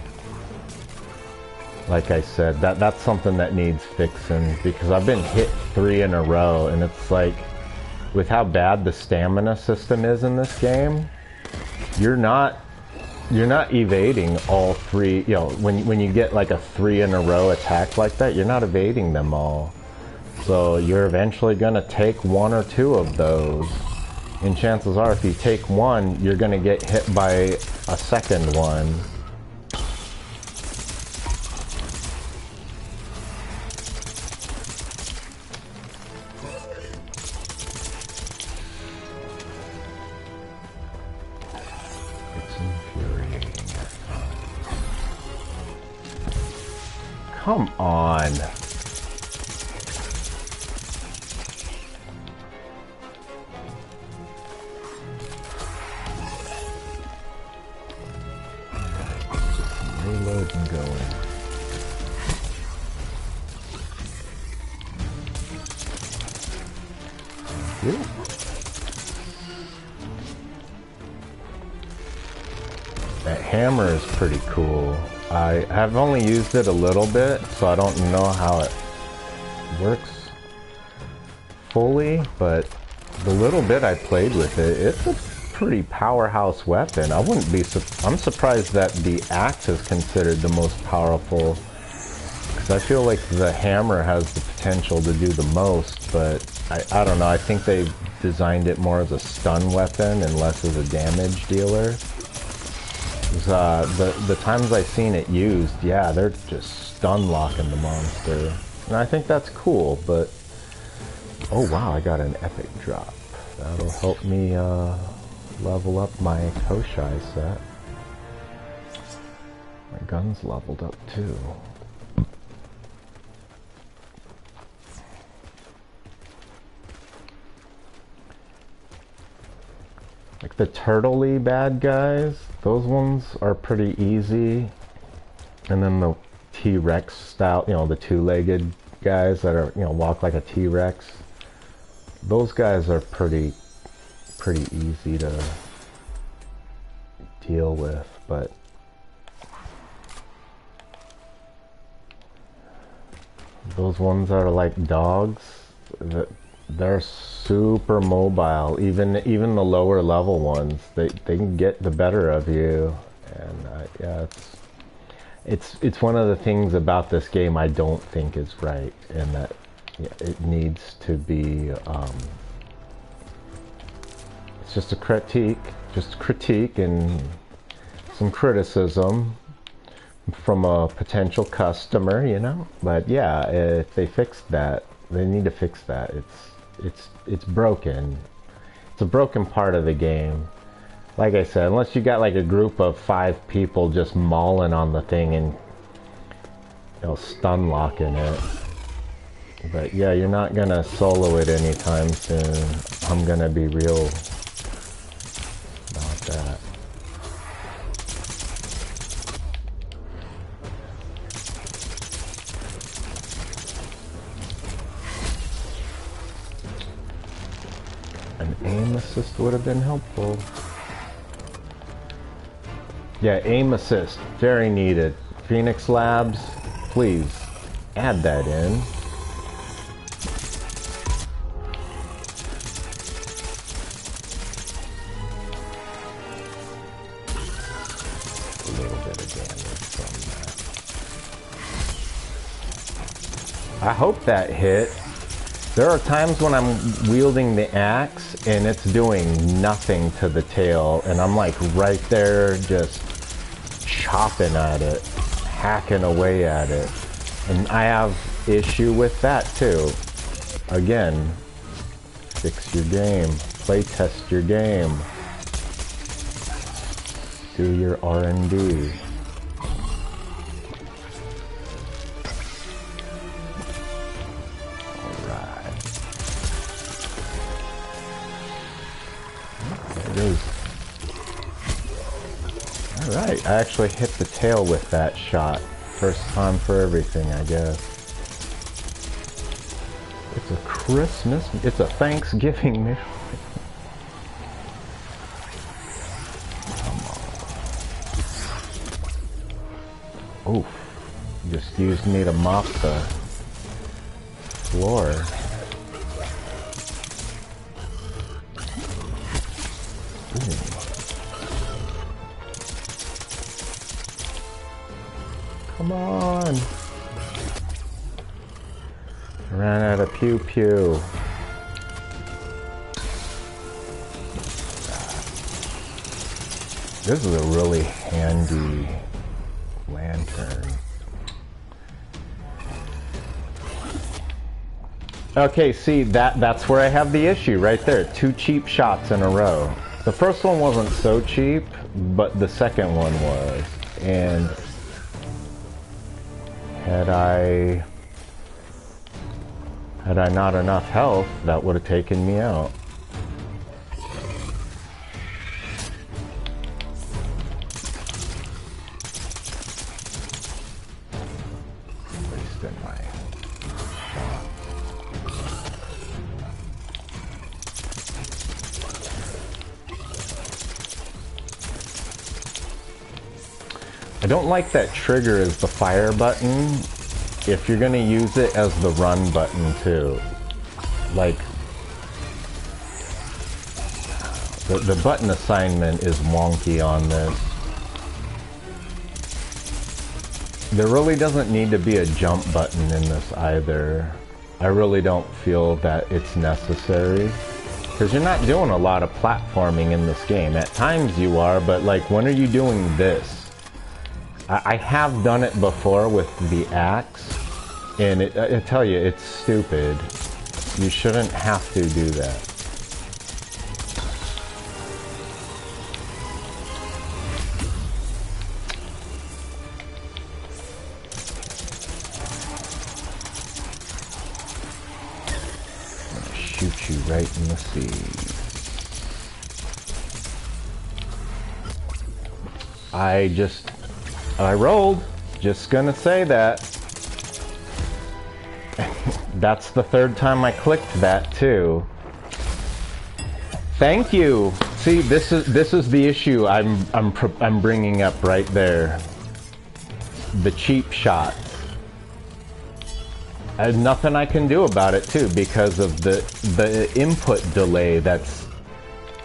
Like I said, that's something that needs fixing because I've been hit 3 in a row and it's like, with how bad the stamina system is in this game, you're not evading all 3, you know, when you get like a 3 in a row attack like that, you're not evading them all. So you're eventually gonna take 1 or 2 of those. And chances are if you take 1, you're gonna get hit by a second one. Come on. Reload and going. Yeah. That hammer is pretty cool. I have only used it a little bit, so I don't know how it works fully, but the little bit I played with it, it's a pretty powerhouse weapon. I'm surprised that the axe is considered the most powerful, because I feel like the hammer has the potential to do the most, but I don't know, I think they designed it more as a stun weapon and less as a damage dealer. The times I've seen it used, yeah, they're just stun locking the monster. And I think that's cool, but... Oh wow, I got an epic drop. That'll help me level up my Koshai set. My gun's leveled up too. Like the turtle-y bad guys, those ones are pretty easy. And then the T-Rex style, you know, the two-legged guys that are, you know, walk like a T-Rex. Those guys are pretty easy to deal with, but those ones that are like dogs, they're super mobile. Even the lower level ones, they can get the better of you. And yeah, it's one of the things about this game I don't think is right, and that it needs to be. It's just a critique and some criticism from a potential customer, you know. But yeah, if they fixed that, they need to fix that. It's broken. It's a broken part of the game. Like I said, unless you got like a group of 5 people just mauling on the thing and, you know, stun locking it. But yeah, you're not gonna solo it anytime soon. I'm gonna be real about that. An aim assist would have been helpful. Yeah, aim assist, very needed. Phoenix Labs, please add that in. A little bit of damage from that. I hope that hit. There are times when I'm wielding the axe and it's doing nothing to the tail, and I'm like right there just chopping at it, hacking away at it. And I have issue with that too. Again, fix your game. Play test your game. Do your R&D. Alright. There it is. Alright, I actually hit the tail with that shot. First time for everything, I guess. It's a Christmas, it's a Thanksgiving mission. Oof. Just used me to mop the floor. Ooh. Come on. Ran out of pew pew. This is a really handy lantern. Okay, see, that's where I have the issue right there. 2 cheap shots in a row. The first one wasn't so cheap, but the second one was. And had I not enough health, that would have taken me out. Wasting my shot. I don't like that trigger as the fire button. If you're gonna use it as the run button too. Like, the button assignment is wonky on this. There really doesn't need to be a jump button in this either. I really don't feel that it's necessary. Because you're not doing a lot of platforming in this game. At times you are, but like, when are you doing this? I have done it before with the axe, and I tell you, it's stupid. You shouldn't have to do that. I'm gonna shoot you right in the sea. I rolled. Just gonna say that. That's the 3rd time I clicked that too. Thank you. See, this is the issue I'm bringing up right there. The cheap shot. There's nothing I can do about it too because of the input delay that's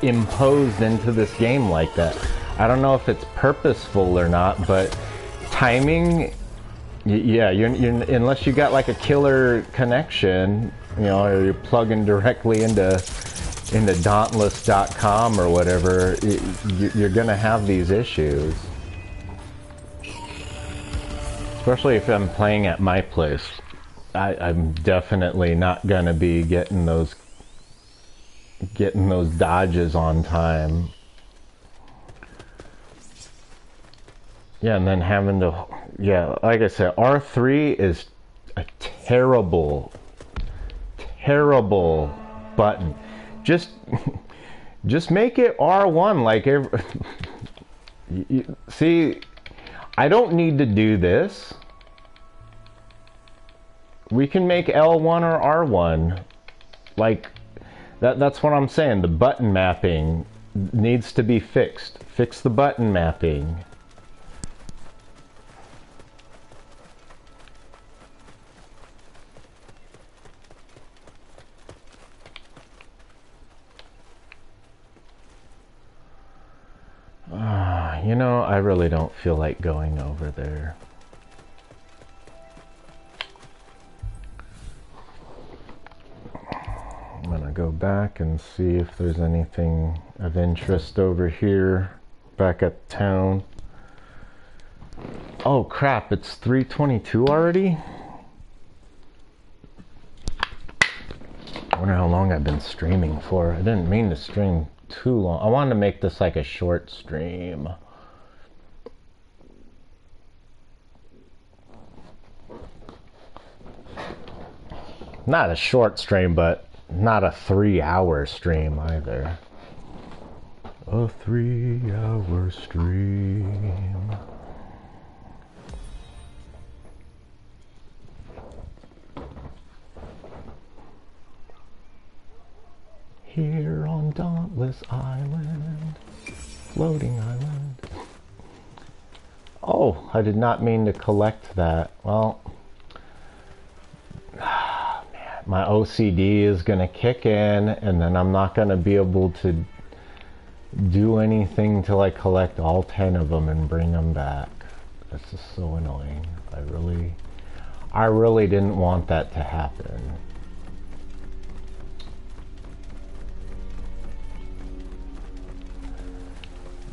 imposed into this game like that. I don't know if it's purposeful or not, but timing, yeah, you're unless you got like a killer connection, you know, or you're plugging directly into Dauntless.com or whatever, you're gonna have these issues. Especially if I'm playing at my place. I'm definitely not gonna be getting those dodges on time. Yeah, and then having to, yeah, like I said, R3 is a terrible button. Just make it R1 like every, see, I don't need to do this. We can make L1 or R1. Like, that's what I'm saying. The button mapping needs to be fixed. Fix the button mapping. You know, I really don't feel like going over there. I'm gonna go back and see if there's anything of interest over here back at town. Oh crap, it's 3:22 already? I wonder how long I've been streaming for. I didn't mean to stream too long. I wanted to make this like a short stream. Not a short stream, but not a 3-hour stream either. A 3-hour stream. Here on Dauntless Island, floating island. Oh, I did not mean to collect that. Well, man, my OCD is gonna kick in, and then I'm not gonna be able to do anything till I collect all 10 of them and bring them back. That's just so annoying. I really didn't want that to happen.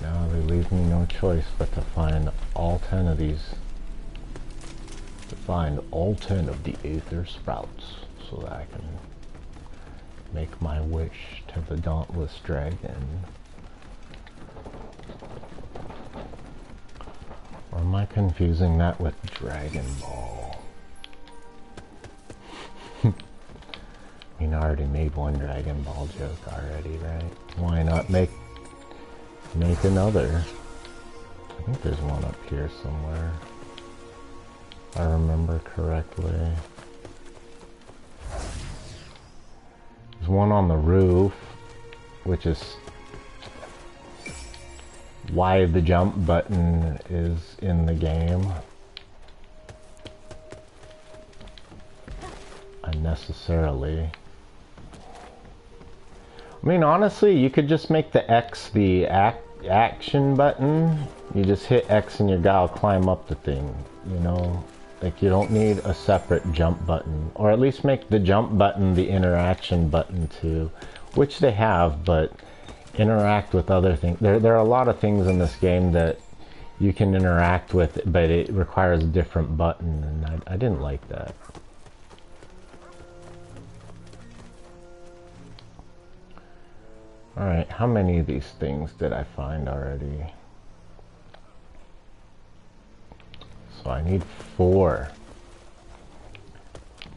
Now they leave me no choice but to find all 10 of these. To find all 10 of the Aether Sprouts so that I can make my wish to the Dauntless Dragon. Or am I confusing that with Dragon Ball? I mean, I already made one Dragon Ball joke already, right? Why not make another? I think there's one up here somewhere, if I remember correctly. There's one on the roof, which is why the jump button is in the game. Unnecessarily. I mean, honestly, you could just make the X the action button. You just hit X and your guy will climb up the thing, you know? Like, you don't need a separate jump button. Or at least make the jump button the interaction button too. Which they have, but interact with other things. There are a lot of things in this game that you can interact with, but it requires a different button, and I didn't like that. Alright, how many of these things did I find already? So I need 4.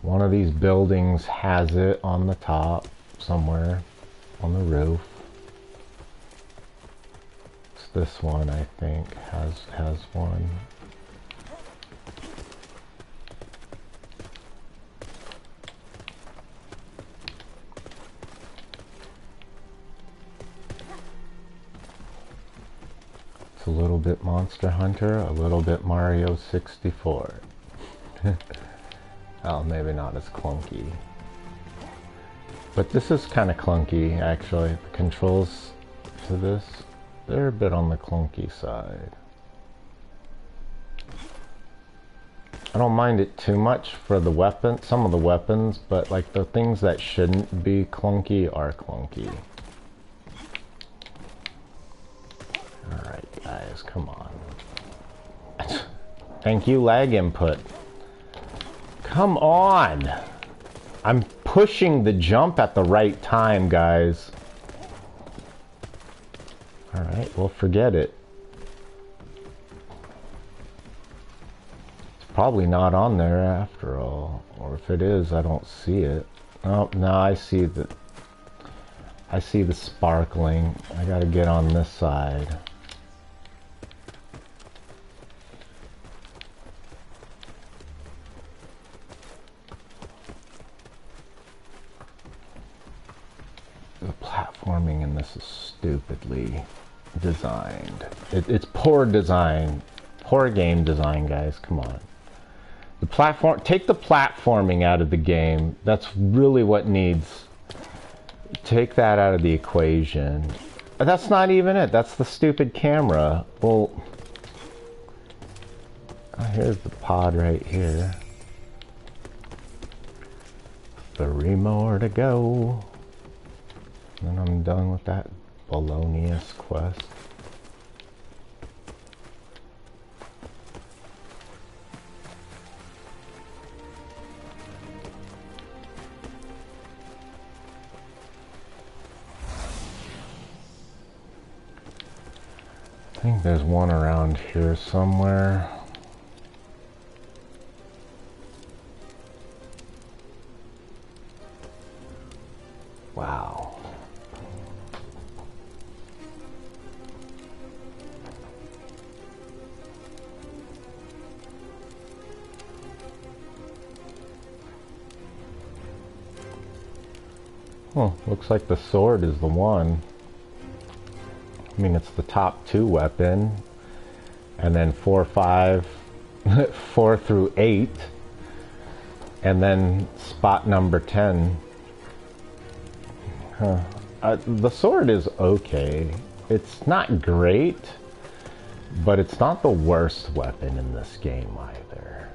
One of these buildings has it on the top, somewhere on the roof. It's this one, I think, has one. A little bit Monster Hunter, a little bit Mario 64. Oh, maybe not as clunky. But this is kind of clunky, actually. The controls to this, they're a bit on the clunky side. I don't mind it too much for the weapon, some of the weapons, but like the things that shouldn't be clunky are clunky. Alright guys, come on. Thank you, lag input. Come on! I'm pushing the jump at the right time, guys. Alright, well, forget it. It's probably not on there after all. Or if it is, I don't see it. Oh, no, I see the sparkling. I gotta get on this side. The platforming in this is stupidly designed. It's poor design. Poor game design, guys. Come on. The platform, take the platforming out of the game. That's really what needs. Take that out of the equation. That's not even it. That's the stupid camera. Well, oh, here's the pod right here. 3 more to go. And I'm done with that Bolognius quest. think there's one around here somewhere. Wow. Oh, looks like the sword is the one. I mean, it's the top 2 weapon. And then 4, 5, 4 through 8. And then spot number 10. Huh. The sword is okay. It's not great, but it's not the worst weapon in this game either.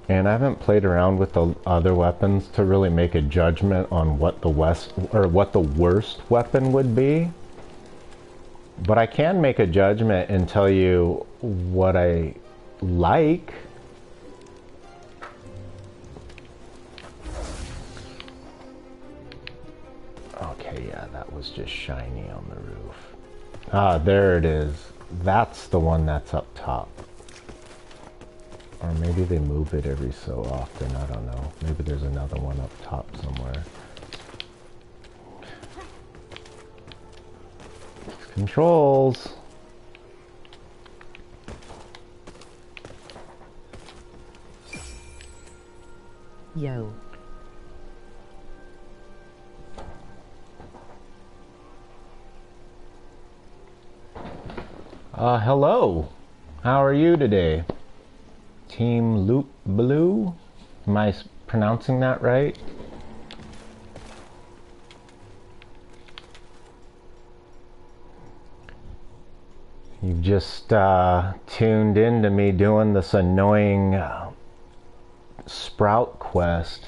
And I haven't played around with the other weapons to really make a judgment on what the worst weapon would be. But I can make a judgment and tell you what I like. Okay, yeah, that was just shiny on the roof. Ah, there it is. That's the one that's up top. Or maybe they move it every so often, I don't know. Maybe there's another one up top somewhere. Controls. Yo. Hello. How are you today? Team Loop Blue? Am I pronouncing that right? You've just tuned in to me doing this annoying sprout quest.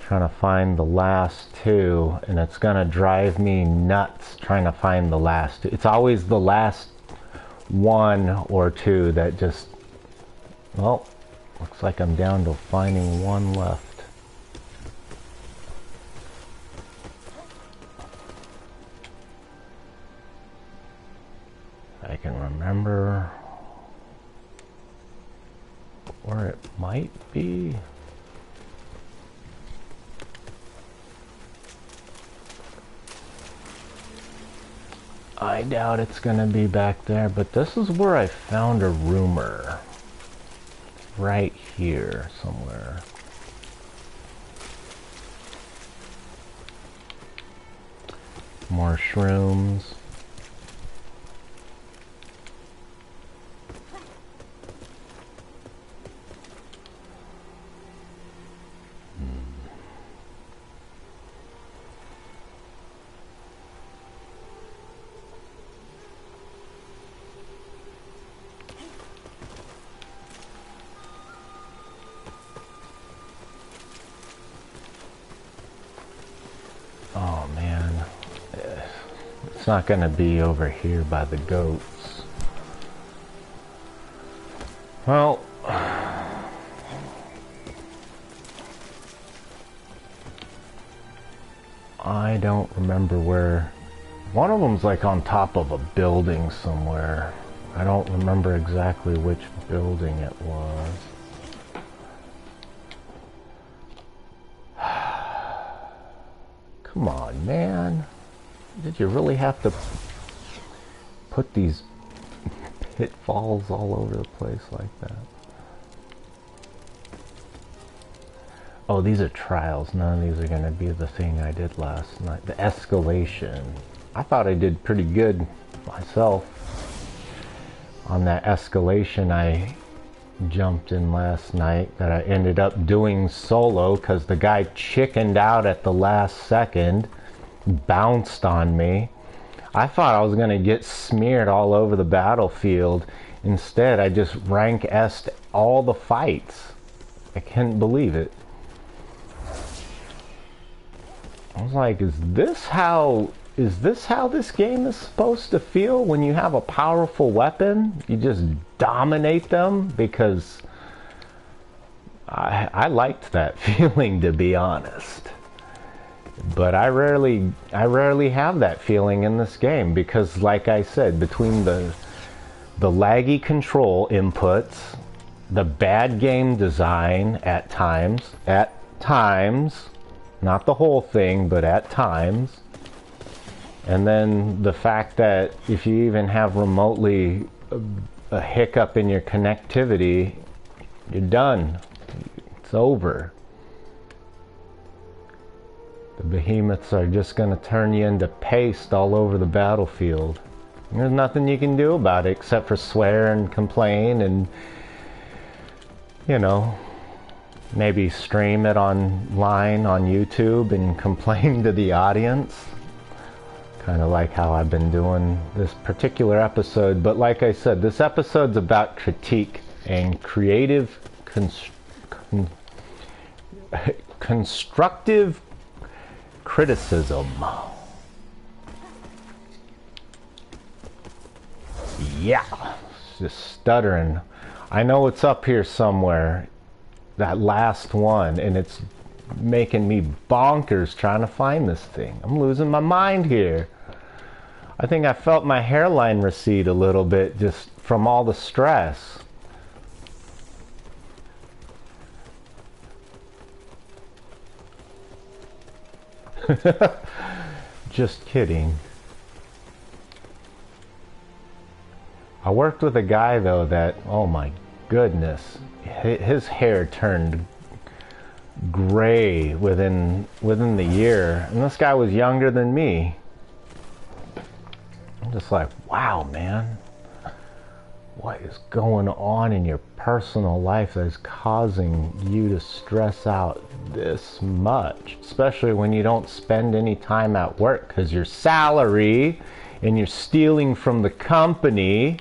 Trying to find the last 2, and it's gonna drive me nuts trying to find the last 2. It's always the last 1 or 2 that just, well, looks like I'm down to finding 1 left. I can remember where it might be. I doubt it's gonna be back there, but this is where I found a rumor. Right here somewhere. More shrooms. Oh man, it's not gonna be over here by the goats. Well, I don't remember where. One of them's like on top of a building somewhere. I don't remember exactly which building it was. Come on, man. Did you really have to put these pitfalls all over the place like that? Oh, these are trials. None of these are going to be the thing I did last night. The escalation. I thought I did pretty good myself on that escalation I jumped in last night that I ended up doing solo because the guy chickened out at the last second, bounced on me. I thought I was going to get smeared all over the battlefield. Instead, I just rank S'd all the fights. I couldn't believe it. I was like, is this how this game is supposed to feel when you have a powerful weapon? You just dominate them? Because I liked that feeling, to be honest. But I rarely have that feeling in this game because, like I said, between the laggy control inputs, the bad game design at times, not the whole thing, but at times, and then the fact that if you even have remotely a hiccup in your connectivity, you're done. It's over. The behemoths are just going to turn you into paste all over the battlefield. There's nothing you can do about it except for swear and complain and, you know, maybe stream it online on YouTube and complain to the audience. Kind of like how I've been doing this particular episode. But like I said, this episode's about critique and creative constructive criticism. Yeah, just stuttering. I know it's up here somewhere, that last one, and it's making me bonkers trying to find this thing. I'm losing my mind here. I think I felt my hairline recede a little bit just from all the stress. Just kidding. I worked with a guy though that, oh my goodness, his hair turned gray within the year, and this guy was younger than me. I'm just like, wow, man, what is going on in your personal life that is causing you to stress out this much, especially when you don't spend any time at work because your salary and you're stealing from the company.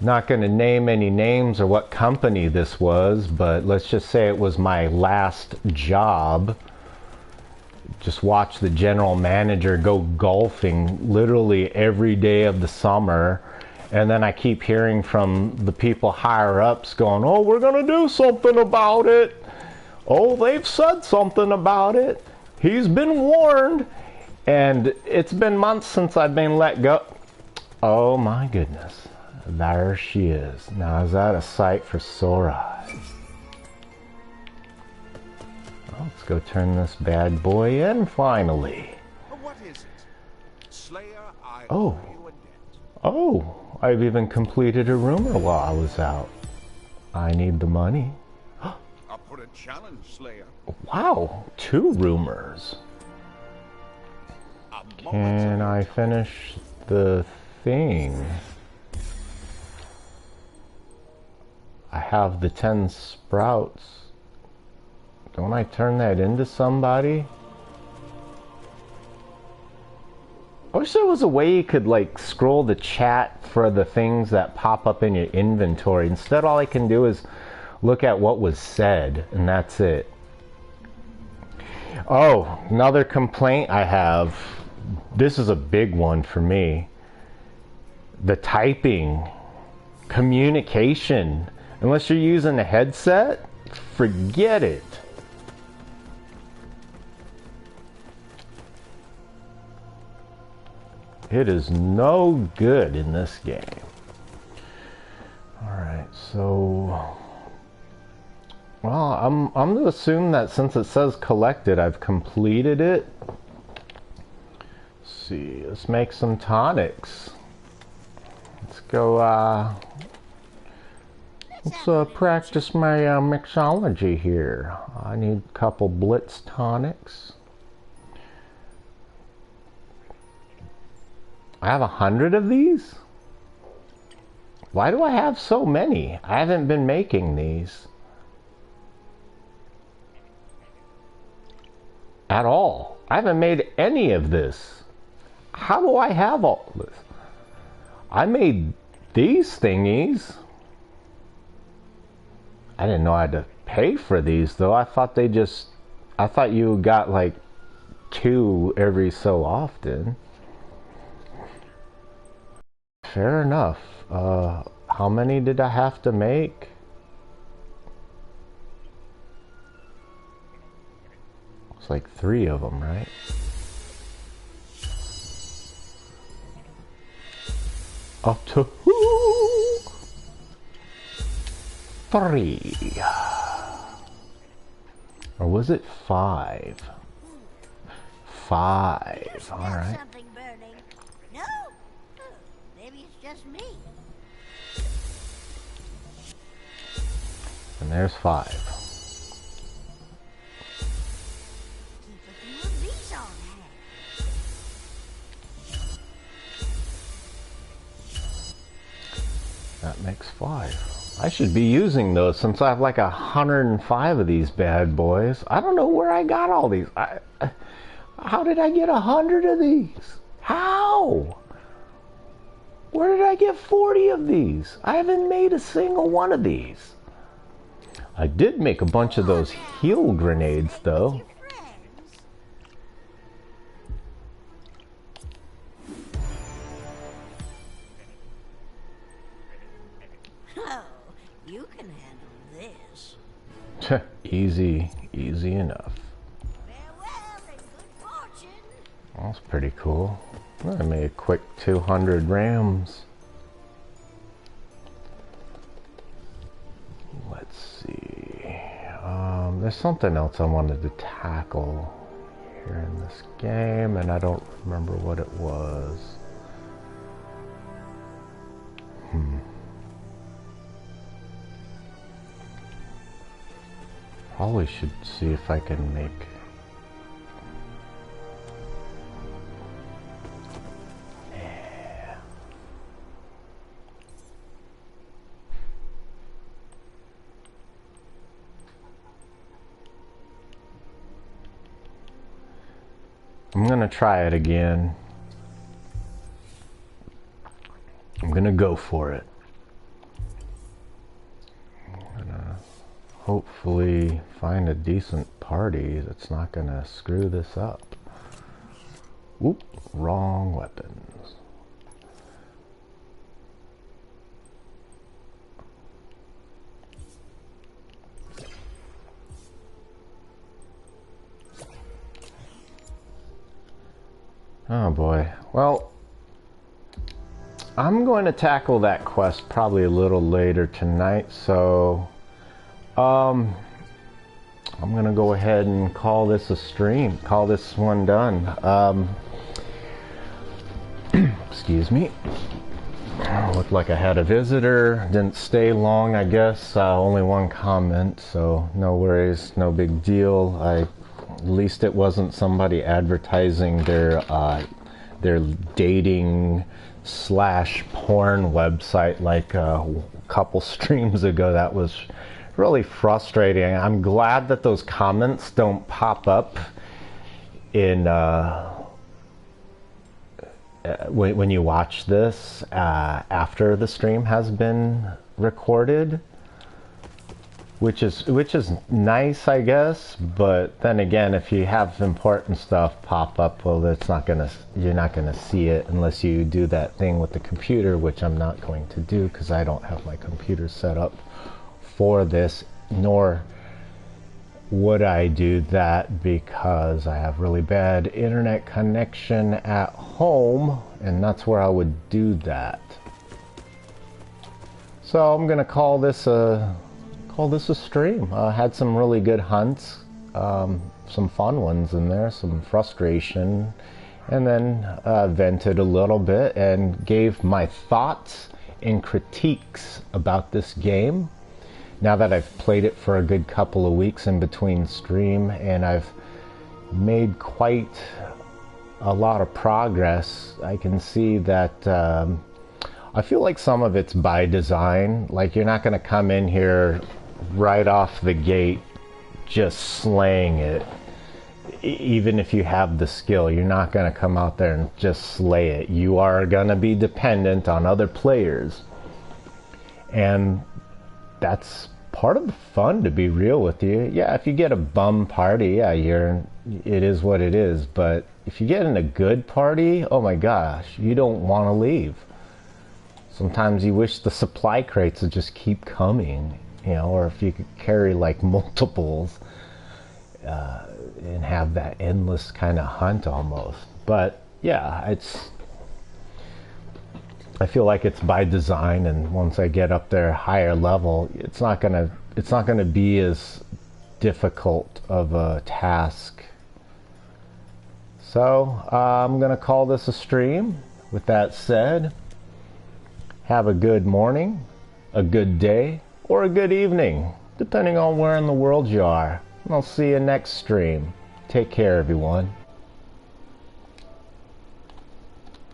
Not going to name any names or what company this was, but let's just say it was my last job. Just watch the general manager go golfing literally every day of the summer, and then I keep hearing from the people higher ups going, oh, we're going to do something about it. Oh, they've said something about it. He's been warned. And it's been months since I've been let go. Oh my goodness. There she is. Now, is that a sight for sore eyes? Well, let's go turn this bad boy in finally. What is it? Slayer, I Oh. owe you a debt. Oh, I've even completed a rumor while I was out. I need the money. I'll put a challenge, Slayer. Wow, 2 rumors. A Can I finish the thing? I have the 10 sprouts. Don't I turn that into somebody? I wish there was a way you could like scroll the chat for the things that pop up in your inventory. Instead, all I can do is look at what was said, and that's it. Oh, another complaint I have. This is a big one for me. The typing, communication. Unless you're using a headset, forget it. It is no good in this game. Alright, so... Well, I'm going to assume that since it says collected, I've completed it. Let's see, let's make some tonics. Let's go, let's practice my mixology here. I need a couple Blitz tonics. I have 100 of these? Why do I have so many? I haven't been making these. At all. I haven't made any of this. How do I have all this? I made these thingies. I didn't know I had to pay for these though. I thought you got like 2 every so often. Fair enough. How many did I have to make? It's like 3 of them, right? Up to 3. Or was it 5? 5. All right. Something burning. No? Oh, maybe it's just me. And there's 5. Keep a few of these on hand. That makes 5. I should be using those since I have like 105 of these bad boys. I don't know where I got all these. How did I get 100 of these? How? Where did I get 40 of these? I haven't made a single one of these. I did make a bunch of those heal grenades though. Oh, you can handle this. Easy enough. Farewell and good fortune. That's pretty cool. I made a quick 200 rams. Let's see. There's something else I wanted to tackle here in this game, and I don't remember what it was. Probably should see if I can make... Yeah. I'm gonna try it again. I'm gonna go for it. Hopefully find a decent party that's not gonna screw this up. Oop, wrong weapons. Oh boy. Well, I'm going to tackle that quest probably a little later tonight, so I'm gonna go ahead and call this a stream. Call this one done. Excuse me. Looked like I had a visitor. Didn't stay long, I guess. Only one comment, so no worries, no big deal. At least it wasn't somebody advertising their dating / porn website like a couple streams ago. That was really frustrating. I'm glad that those comments don't pop up in when you watch this after the stream has been recorded, which is nice, I guess. But then again, if you have important stuff pop up, well, you're not gonna see it unless you do that thing with the computer, which I'm not going to do because I don't have my computer set up for this, nor would I do that because I have really bad internet connection at home, and that's where I would do that. So I'm gonna call this a stream. Had some really good hunts, some fun ones in there, some frustration, and then vented a little bit and gave my thoughts and critiques about this game. Now that I've played it for a good couple of weeks in between stream, and I've made quite a lot of progress, I can see that I feel like some of it's by design. Like, you're not going to come in here right off the gate just slaying it. Even if you have the skill, you're not going to come out there and just slay it. You are going to be dependent on other players. And that's part of the fun, to be real with you. Yeah, if you get a bum party, yeah, it is what it is. But if you get in a good party, oh my gosh, you don't want to leave. Sometimes you wish the supply crates would just keep coming, or if you could carry like multiples, and have that endless kind of hunt almost. But yeah, I feel like it's by design, and once I get up there higher level, it's not gonna be as difficult of a task. So I'm gonna call this a stream. With that said, have a good morning, a good day, or a good evening, depending on where in the world you are. I'll see you next stream. Take care, everyone.